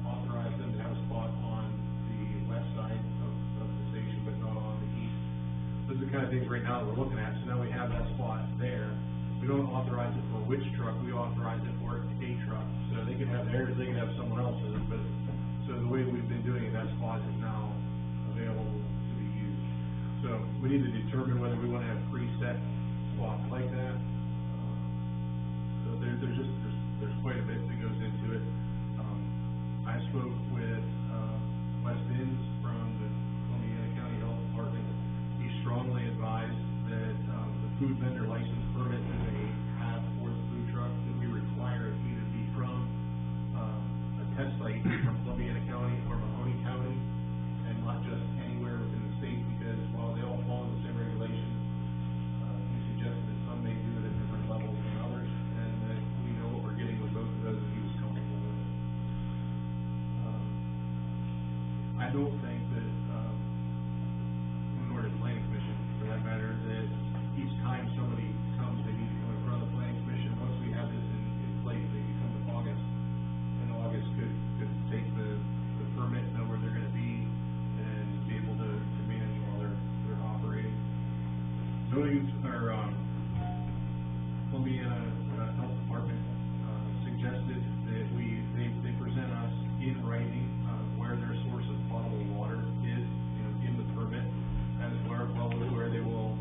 authorized them to have a spot on the west side of the station, but not on the east. Those are the kind of things right now that we're looking at. So now we have that spot there. We don't authorize it for which truck, we authorize it for a truck. So they could have theirs, they could have someone else's, but, so the way we've been doing it, that spot is now available to be used. So we need to determine whether we want to have preset spots like that. So there's quite a bit that goes into it. I spoke with, Wes Binns from the Columbiana County Health Department. He strongly advised that, the food vendor license permit that they have for the food truck, that we require it either be from, a test site from Columbiana County or Mahoney County, and not just anywhere within the state, because while they all fall into the same regulations, he suggested that some may do it at different levels than others, and that we know what we're getting with both of those, and he was comfortable with it. I don't think that, nor does Planning Commission, for that matter, that each time somebody comes, they need to come in front of the Planning Commission. Once we have this in place, they can come to August, and August could take the permit, know where they're gonna be, and be able to manage while they're operating. Zoning, or, Columbiana Health Department, suggested that they present us in writing, where their source of potable water is, in the permit, as well as where they will,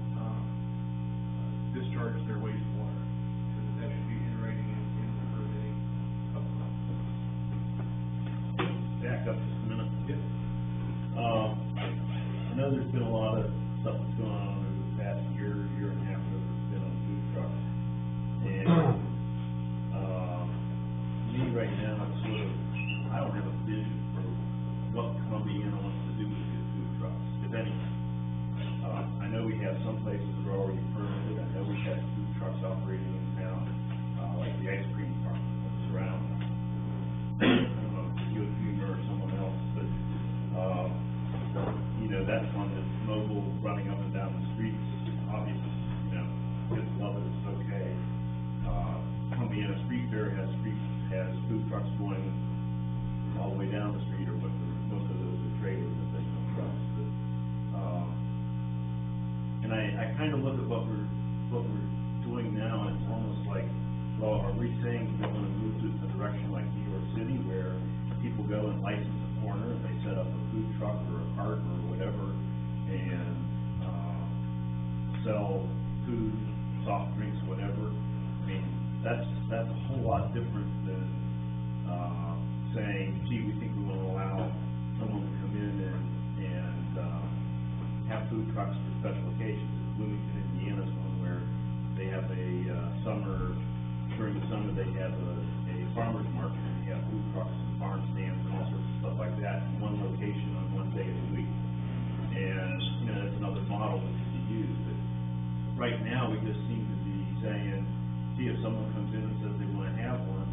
discharge their wastewater. So that should be in writing in the permitting upfront. Back up just a minute. Yep. I know there's been a lot of stuff that's going on over the past year and a half that has been on food trucks. And, me right now, it's sort of, I don't have a vision for what Columbiana wants to do with these food trucks, if anything. I know we have some places that are already permitted. I know we have food trucks operating in town, like the ice cream park that's around. I don't know if it's you, Humor, or someone else, but, that's one that's mobile, running up and down the streets. Obviously, kids love it, it's okay. Columbiana Street Fair has food trucks going all the way down the street, or most of those are trailers, but there's no trucks. But, and I kind of look at what we're doing now, and it's almost like, well, are we saying we want to move to a direction like New York City, where people go and license a corner, and they set up a food truck or a cart or whatever, and sell food, soft drinks, whatever? I mean, that's a whole lot different than saying, gee, we think we want to allow someone to come in and have food trucks for special occasions. Bloomington, Indiana's one where they have during the summer they have a farmer's market, and they have food trucks and farm stands and all sorts of stuff like that in one location on one day of the week. And, that's another model that could be used. But right now, we just seem to be saying, gee, if someone comes in and says they want to have one,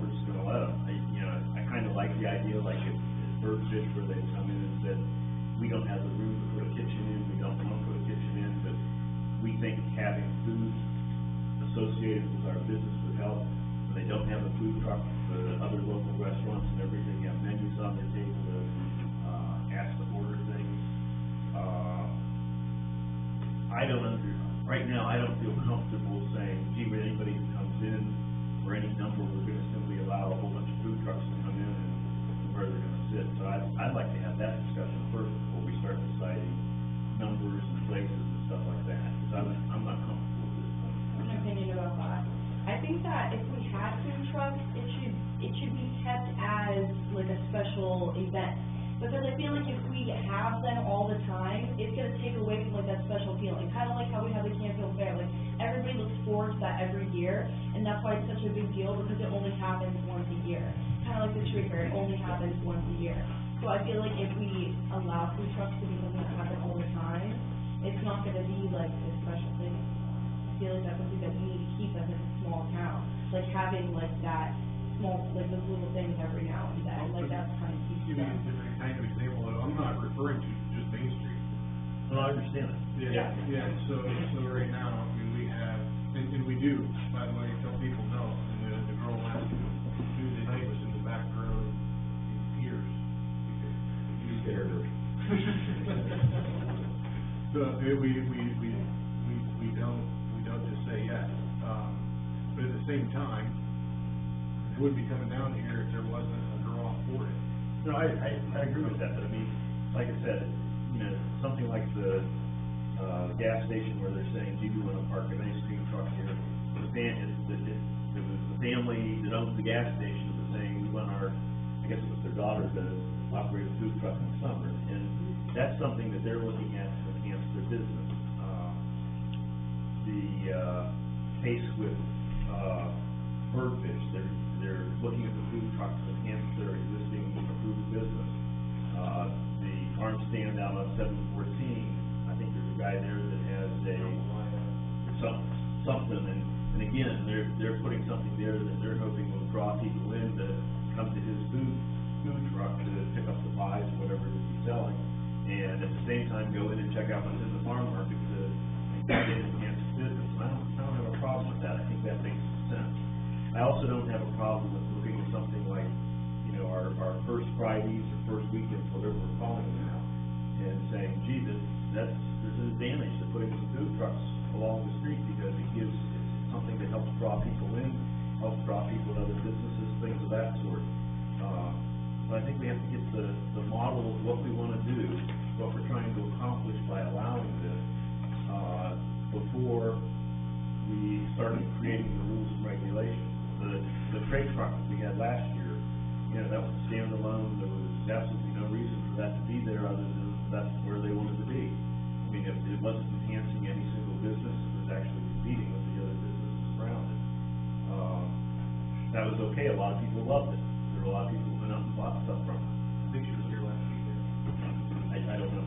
we're just going to let them. I kind of like the idea, like at Birdfish, where they come in and said, we don't have the room to put a kitchen in, we don't want to put a kitchen in, but we think having food associated with our business with health. When they don't have a food truck, the other local restaurants and everything have menus on their table to, ask to order things. Right now, I don't feel comfortable saying, gee, when anybody who comes in, or any number, we're gonna simply allow a whole bunch of food trucks to come in and where they're gonna sit. So I'd like to have that discussion first before we start deciding numbers and places and stuff like that, because I'm not comfortable with this point. I have an opinion about that. I think that if we had food trucks, it should be kept as like a special event. Because I feel like if we have them all the time, it's gonna take away from like that special feeling. Kinda like how we have the Canfield Fair, like everybody looks forward to that every year, and that's why it's such a big deal, because it only happens once a year. Kinda like the tree fair, it only happens once a year. So I feel like if we allow food trucks to be something that happens all the time, it's not gonna be like a special thing. I feel like that's something that we need to keep as a small town, like having like that small, like those little things every now and then, like that's kind of keeps Give you a them. different kind of example, I'm not referring to just Main Street. No, I understand it. Yeah, so right now, I mean, we have, and we do, by the way, tell people no, and the girl last Tuesday night was in the back row in tears. You scared her. So, we don't just say yes, but at the same time, they wouldn't be coming down here if there wasn't a draw for it. No, I agree with that, but I mean, like I said, you know, something like the gas station where they're saying, gee, we want to park an ice cream truck here. The family that owns the gas station was saying, we want our, I guess it was their daughter to operate a food truck in the summer. And that's something that they're looking at to enhance their business. The case with Birdfish, they're looking at the food trucks to enhance their existing approved business. The farm stand out on 714, I think there's a guy there that has something, and again, they're putting something there that they're hoping will draw people in to come to his food truck to pick up the pies or whatever he's selling, and at the same time go in and check out what's in the farm market to enhance his business. And I don't have a problem with that. I think that makes sense. I also don't have a problem with looking at something like, you know, our first Fridays or first weekends, whatever we're calling them now, and saying, gee, there's an advantage to putting some food trucks along the street, because it's something that helps draw people in, helps draw people to other businesses, things of that sort. But I think we have to get the model of what we want to do, what we're trying to accomplish by allowing this, before we started creating the rules and regulations. The freight truck that we had last year, you know, that was standalone. There was absolutely no reason for that to be there other than that's where they wanted to be. I mean, it wasn't enhancing any single business, it was actually competing with the other businesses around it. That was okay, a lot of people loved it. There were a lot of people who went out and bought stuff from it. I think she was here last weekend. I don't know.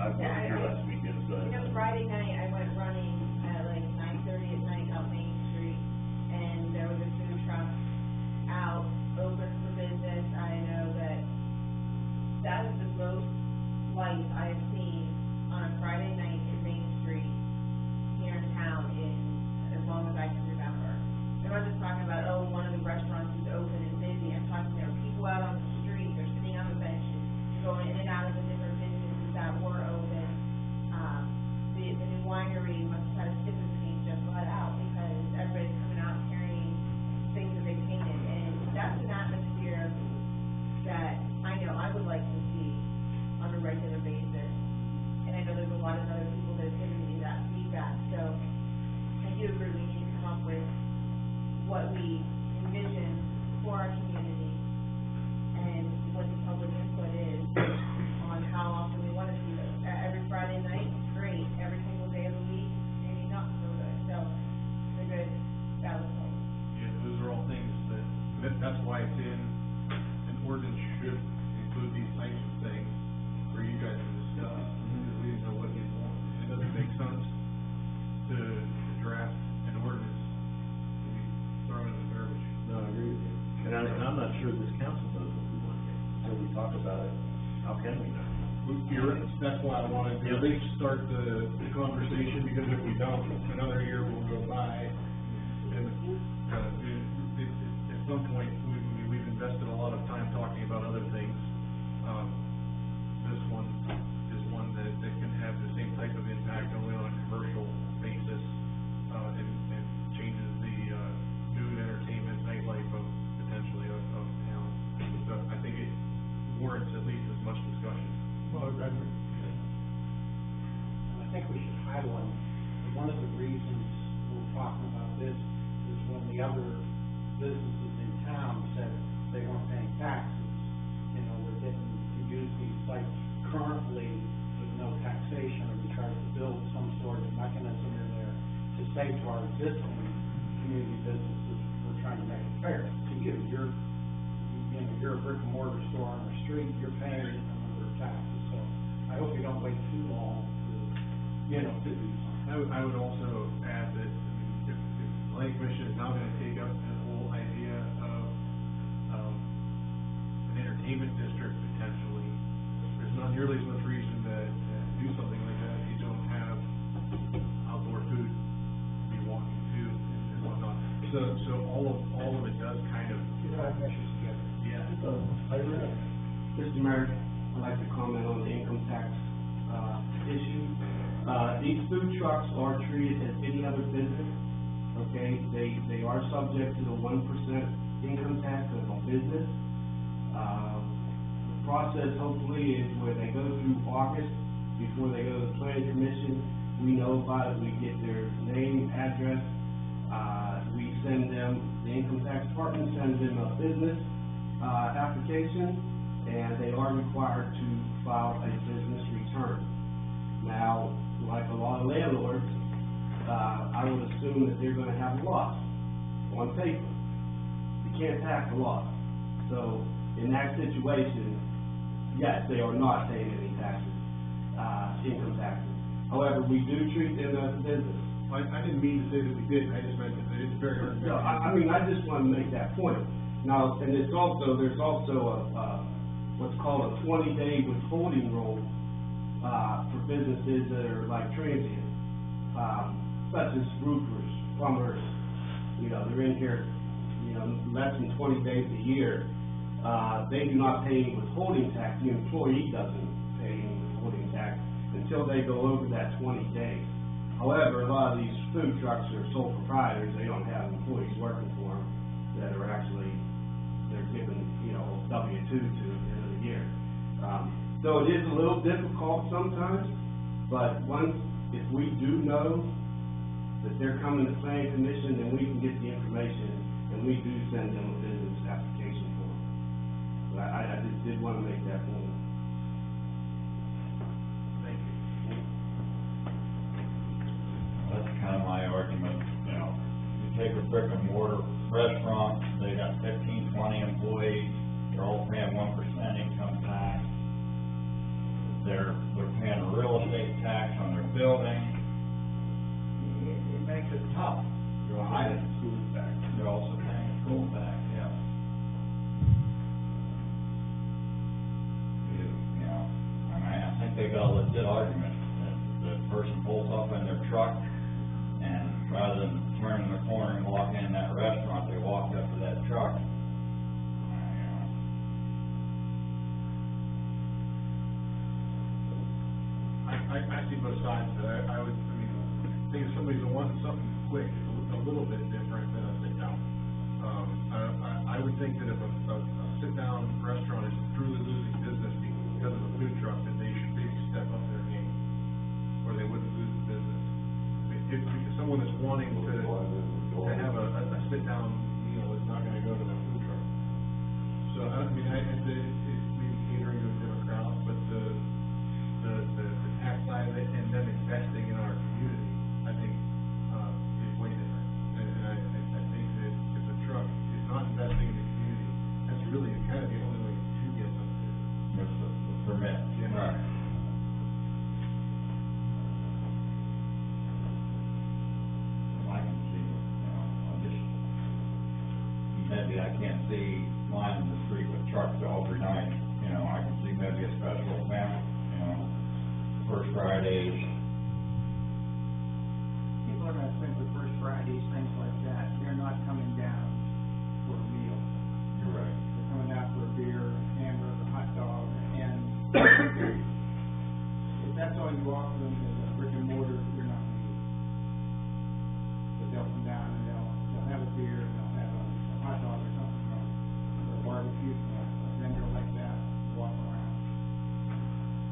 I wasn't here last weekend, so. You know, Friday night, I went running at like 9:30 at night up Main Street, and there was a food truck out, open for business. I know that is the most life I've seen on a Friday night in Main Street here in town in as long as I can remember. I'm not just talking about, oh, one of the restaurants is open and busy. I'm talking, there are people out on the street, they're sitting on the benches, going in and out of the different businesses that were open. The new winery must have had a sip of paint just let out, because everybody's coming out carrying things that they painted, and that's an atmosphere that I know I would like to see on a regular basis. And I know there's a lot of other people that have given me that feedback, so I do agree we need to come up with what we envision for our community and what the public input is on how often we want to see those. Every Friday night, great. Every single day of the week, maybe not so good. So it's a good valid point. Yeah, those are all things that's why it's in, an ordinance should include these types of things for you guys to discuss, because we didn't know what you'd want. It doesn't make sense to draft an ordinance to be thrown in the garbage. No, I agree with you. And I'm not sure this council knows what we want yet. Until we talk about it, how can we know? that's why I wanted to at least start the conversation, because if we don't, another year will go by, and, at some point, we've invested a lot of time talking about other things. This one is one that can have the same type of impact, only on a commercial basis, and changes the, food, entertainment, nightlife of, potentially of town. So I think it warrants at least as much discussion. Well, and I think we should highlight, that one of the reasons we're talking about this is when the other businesses in town said they weren't paying taxes, you know, we're getting to use these sites currently with no taxation, and we try to build some sort of mechanism in there to say to our existing community businesses, we're trying to make it fair to you. You're a brick and mortar store on the street, you're paying a number of taxes, so I hope you don't wait too long to do something. I would also add that, if the planning commission is now gonna take up the whole idea of, an entertainment district potentially, there's not nearly as much reason to do something like that if you don't have outdoor food to be walking to and whatnot. So all of it does kind of, You know, it meshes together. yeah. Mr. Mayor, I'd like to comment on the income tax, issue. These food trucks are treated as any other business, okay? They are subject to the 1% income tax of a business. The process hopefully is where they go through August, before they go to the planning commission, we know about it, we get their name, address, we send them, the income tax department sends them a business, application, and they are required to file a business return. Now, like a lot of landlords, I would assume that they're gonna have a loss on paper. You can't tax a loss. So, in that situation, yes, they are not paying any taxes, income taxes. However, we do treat them as a business. I didn't mean to say that we didn't, I just meant that it's very hard. No, I mean, I just wanna make that point. Now, and there's also a, what's called a 20-day withholding rule, for businesses that are like transient, such as roofers, plumbers, they're in here, less than 20 days a year. They do not pay any withholding tax, the employee doesn't pay any withholding tax until they go over that 20 days. However, a lot of these food trucks are sole proprietors, they don't have employees working for them that are actually, they're given, W-2 to at the end of the year. So it is a little difficult sometimes, but if we do know that they're coming to planning commission, then we can get the information, and we do send them a business application form. But I just did want to make that point. Thank you. That's kind of my argument, you take a brick and mortar restaurant, they got 15, 20 employees, they're all paying 1% income tax. They're paying a real estate tax on their building. It makes it tough. You're also paying school tax. They're also paying school tax, yeah. I think they got a legit argument that the person pulls up in their truck, and rather than turning the corner and walk in that restaurant, they walk up to that truck. I see both sides of it. I think if somebody's wanting something quick, it's a little bit different than a sit-down. I would think that if a sit-down restaurant is truly losing business because of a food truck, that they should maybe step up their game, or they wouldn't lose the business. If someone is wanting to have a sit-down meal, it's not gonna go to a food truck. So, maybe catering to a different crowd, but the tax side of it, and them investing in our community, I think, is way different. And I think that if a truck is not investing in the community, that's really kind of the only way to get something. It's a permit. Yeah. Right. I can see, maybe I can't see lining the street with trucks overnight, I can see maybe a special event, Fridays. People are gonna think with First Fridays, things like that, they're not coming down for a meal. You're right. They're coming out for a beer, a hamburger, a hot dog, and if that's all you offer them is a brick and mortar, you're not gonna eat. But they'll come down and they'll have a beer, and they'll have a hot dog or something, or a barbecue, a vendor like that, walk around.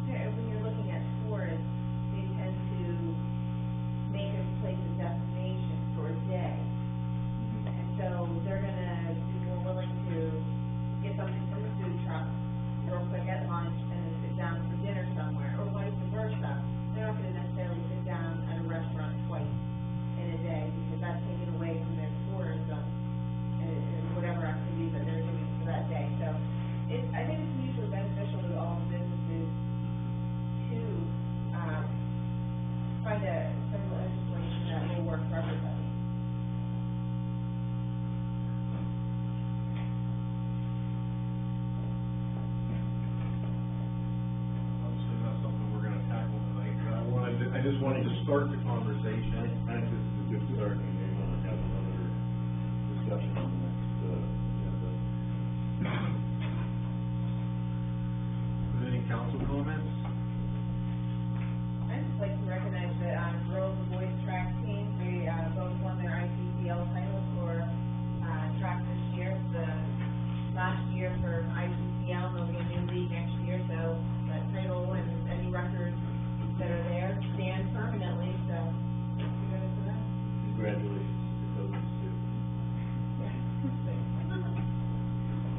Yeah, when you're looking at tourists, they tend to make a place a destination for a day. And so they're gonna be more willing to get something from a food truck real quick at lunch and then sit down for dinner somewhere, or vice versa. They're not gonna necessarily sit down at a restaurant twice in a day, because that's taken away from their tourism and whatever activities that they're doing for that day. So I think it's mutually beneficial to all the businesses to find some legislation that will work for everybody. Obviously not something we're gonna tackle tonight, but I just wanted to start the conversation. I think this is a good start, and maybe want to have another discussion on the next, agenda. Any council comments? I'd just like to recognize the girls and boys track teams. They both won their ICCL title for track this year. It's the last year for ICCL, and there'll be a new league next year, so that title and any records that are there stand permanently, so kudos to them. Congratulations to those two.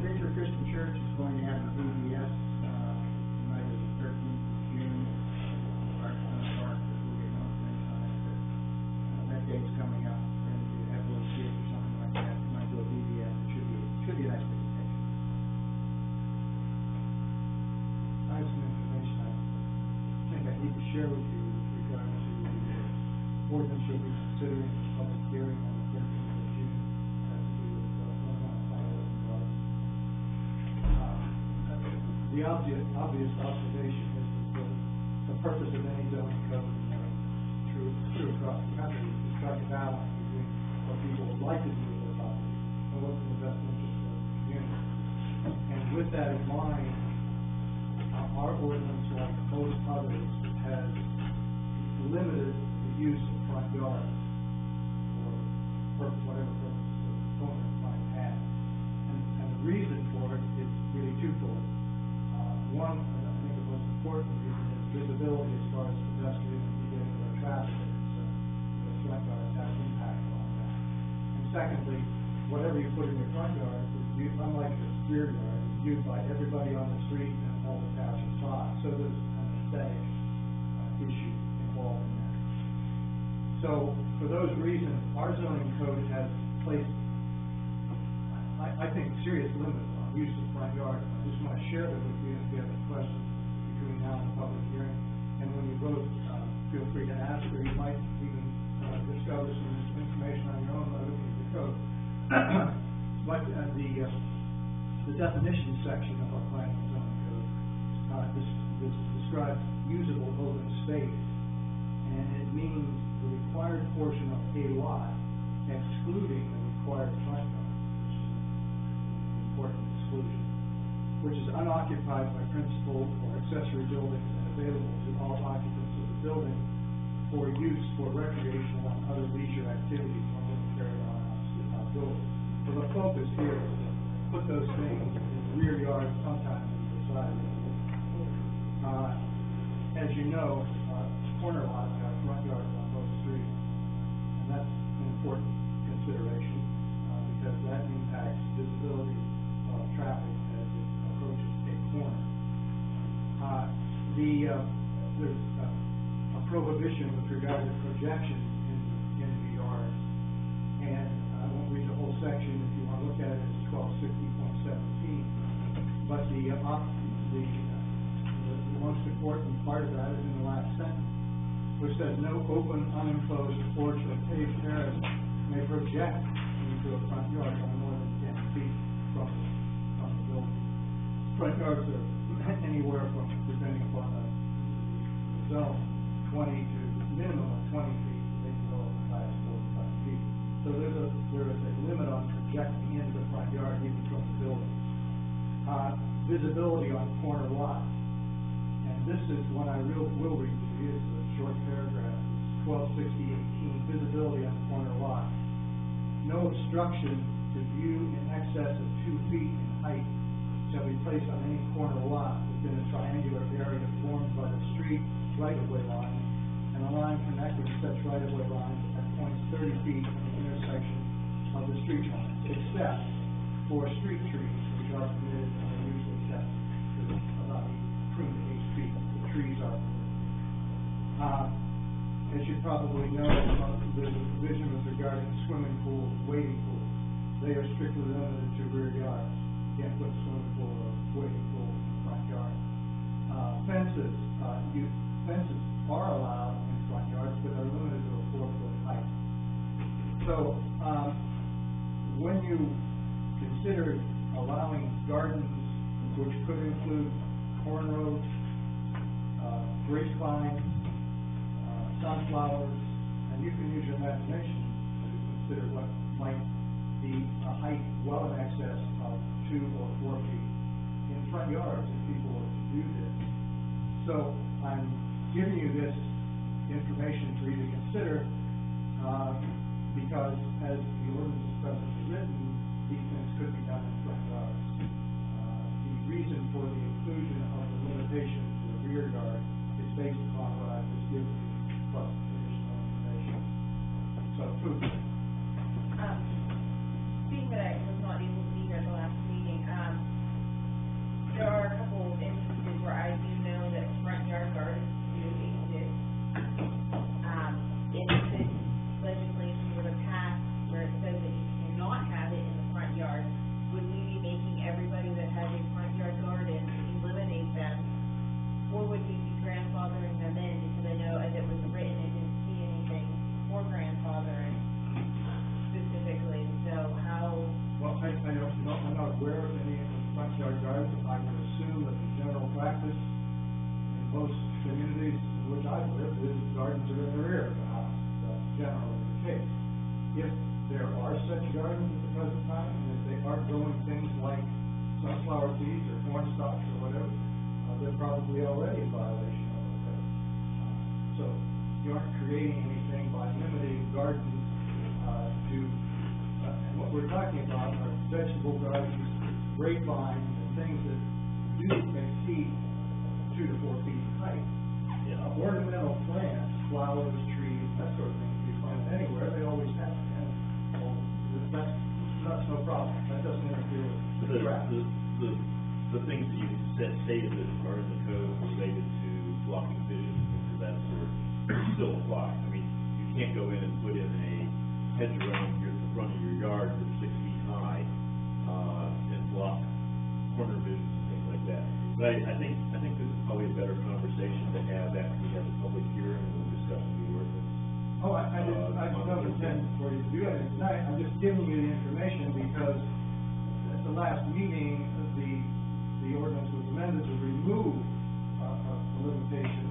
Ranger Christian Church is going to have a VBS, night of the 13th of June, Park, that we'll get no information on that, but, that date's coming up, and if you have those kids or something like that, you might do a VBS, it should be a nice presentation. I have some information I think I need to share with you with regard to the ordinance you'll be considering for public hearing on the 13th of June, has to do with, the obvious observation is that the purpose of any zoning code, true across the country, is to strike a balance between what people would like to do with their property and what's in the best interest of the community. And with that in mind, our ordinance, like most others, has limited the use of front yards for whatever purpose the owner might have. And the reason for it is really twofold. One, and I think the most important reason, is visibility as far as pedestrian and vehicular traffic. The front yards have an impact on that. And secondly, whatever you put in your front yard is viewed, unlike the rear yard, is viewed by everybody on the street and all the passers-by. So there's an aesthetic issue involved in that. So for those reasons, our zoning code has placed, I think, serious limits on use of front yards. I just want to share them with you if you have any questions between now and the public hearing. And when you vote, feel free to ask, or you might even discover some information on your own by looking at the code. But the definition section of our planning and zoning code describes usable open space, and it means the required portion of a lot, excluding the required front yard, important exclusion, which is unoccupied by principal or accessory buildings and available to all occupants of the building for use for recreational and other leisure activities normally carried on outdoors. So the focus here is to put those things in the rear yard, sometimes in the side yard. As you know, corner lots have front yards on both streets, and that's an important consideration because that impacts visibility of traffic as it approaches a corner. There's a prohibition with regard to projection in the yard, and I won't read the whole section. If you want to look at it, it's 1260.17. But the most important part of that is in the last sentence, which says no open, unenclosed porch or paved terrace may project into a front yard on more than 10 feet from the building. Front yards are anywhere from, depending upon the zone, 20 to minimum of 20 feet, they can go as high as 45 feet. So there is a limit on projecting into the front yard, even from the building. Visibility on corner lots, and this is one I will read to you, it's a short paragraph, it's 1260:18, visibility on corner lots. No obstruction to view in excess of 2 feet in height shall be placed on any corner lot within a triangular area formed by the street right-of-way line and a line connecting such right-of-way lines at points 30 feet from the intersection of the street lines, except for street trees, which are permitted and are usually kept to about 8 to 8 feet. The trees are permitted. As you probably know, there's a provision with regard to swimming pools, wading pools. They are strictly limited to rear yards. You can't put a swimming pool or wading pool in the front yard. Fences are allowed in front yards, but are limited to a 4-foot height. So, when you consider allowing gardens, which could include cornrows, grapevines, sunflowers, and you can use your imagination to consider what might be a height well in excess of 2 or 4 feet in front yards if people were to do this. So I'm giving you this information for you to consider because as the ordinance is presently written, these things could be done in front yards. The reason for the inclusion of the limitation to the rear yard is based upon what I've just given you, plus additional information. So, food. Being that I was not able to be here at the last meeting, there are a couple of instances where I do know that front yard gardens do exist. If this legislation were to pass where it says that you cannot have it in the front yard, would we be making everybody that has a front yard garden eliminate them? Or would we be grandfathering them in? Because I know as it was written, I didn't see anything for grandfathering specifically, so how? Well, I'm not aware of any front yard gardens. I would assume that the general practice in most communities in which I live is gardens are in the rear of the house. That's generally the case. If there are such gardens at the present time, and if they are growing things like sunflower seeds or corn stalks or whatever, they're probably already in violation of the code. So you aren't creating anything by limiting gardens to, and what we're talking about are vegetable gardens, grapevines, and things that do exceed 2 to 4 feet in height. Ornamental plants, flowers, trees, that sort of thing can be planted anywhere. They always have, and that's no problem. That doesn't interfere with the grass. The things that you stated that are in the code related to blocking vision and things of that sort still apply. I mean, you can't go in and put in a hedge around the front of your yard that's 6 feet high and block corner vision and things like that. But I think this is probably a better conversation to have after we have a public hearing and we're discussing the ordinance. Oh, I don't intend for you to do anything tonight. I'm just giving you the information because at the last meeting, the ordinance was amended to remove a limitation,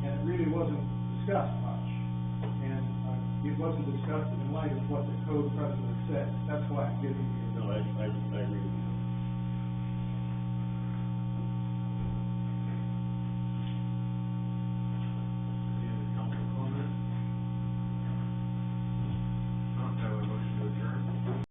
and it really wasn't discussed much. And it wasn't discussed in light of what the code presently said. That's why I'm giving you. No, I agree with you.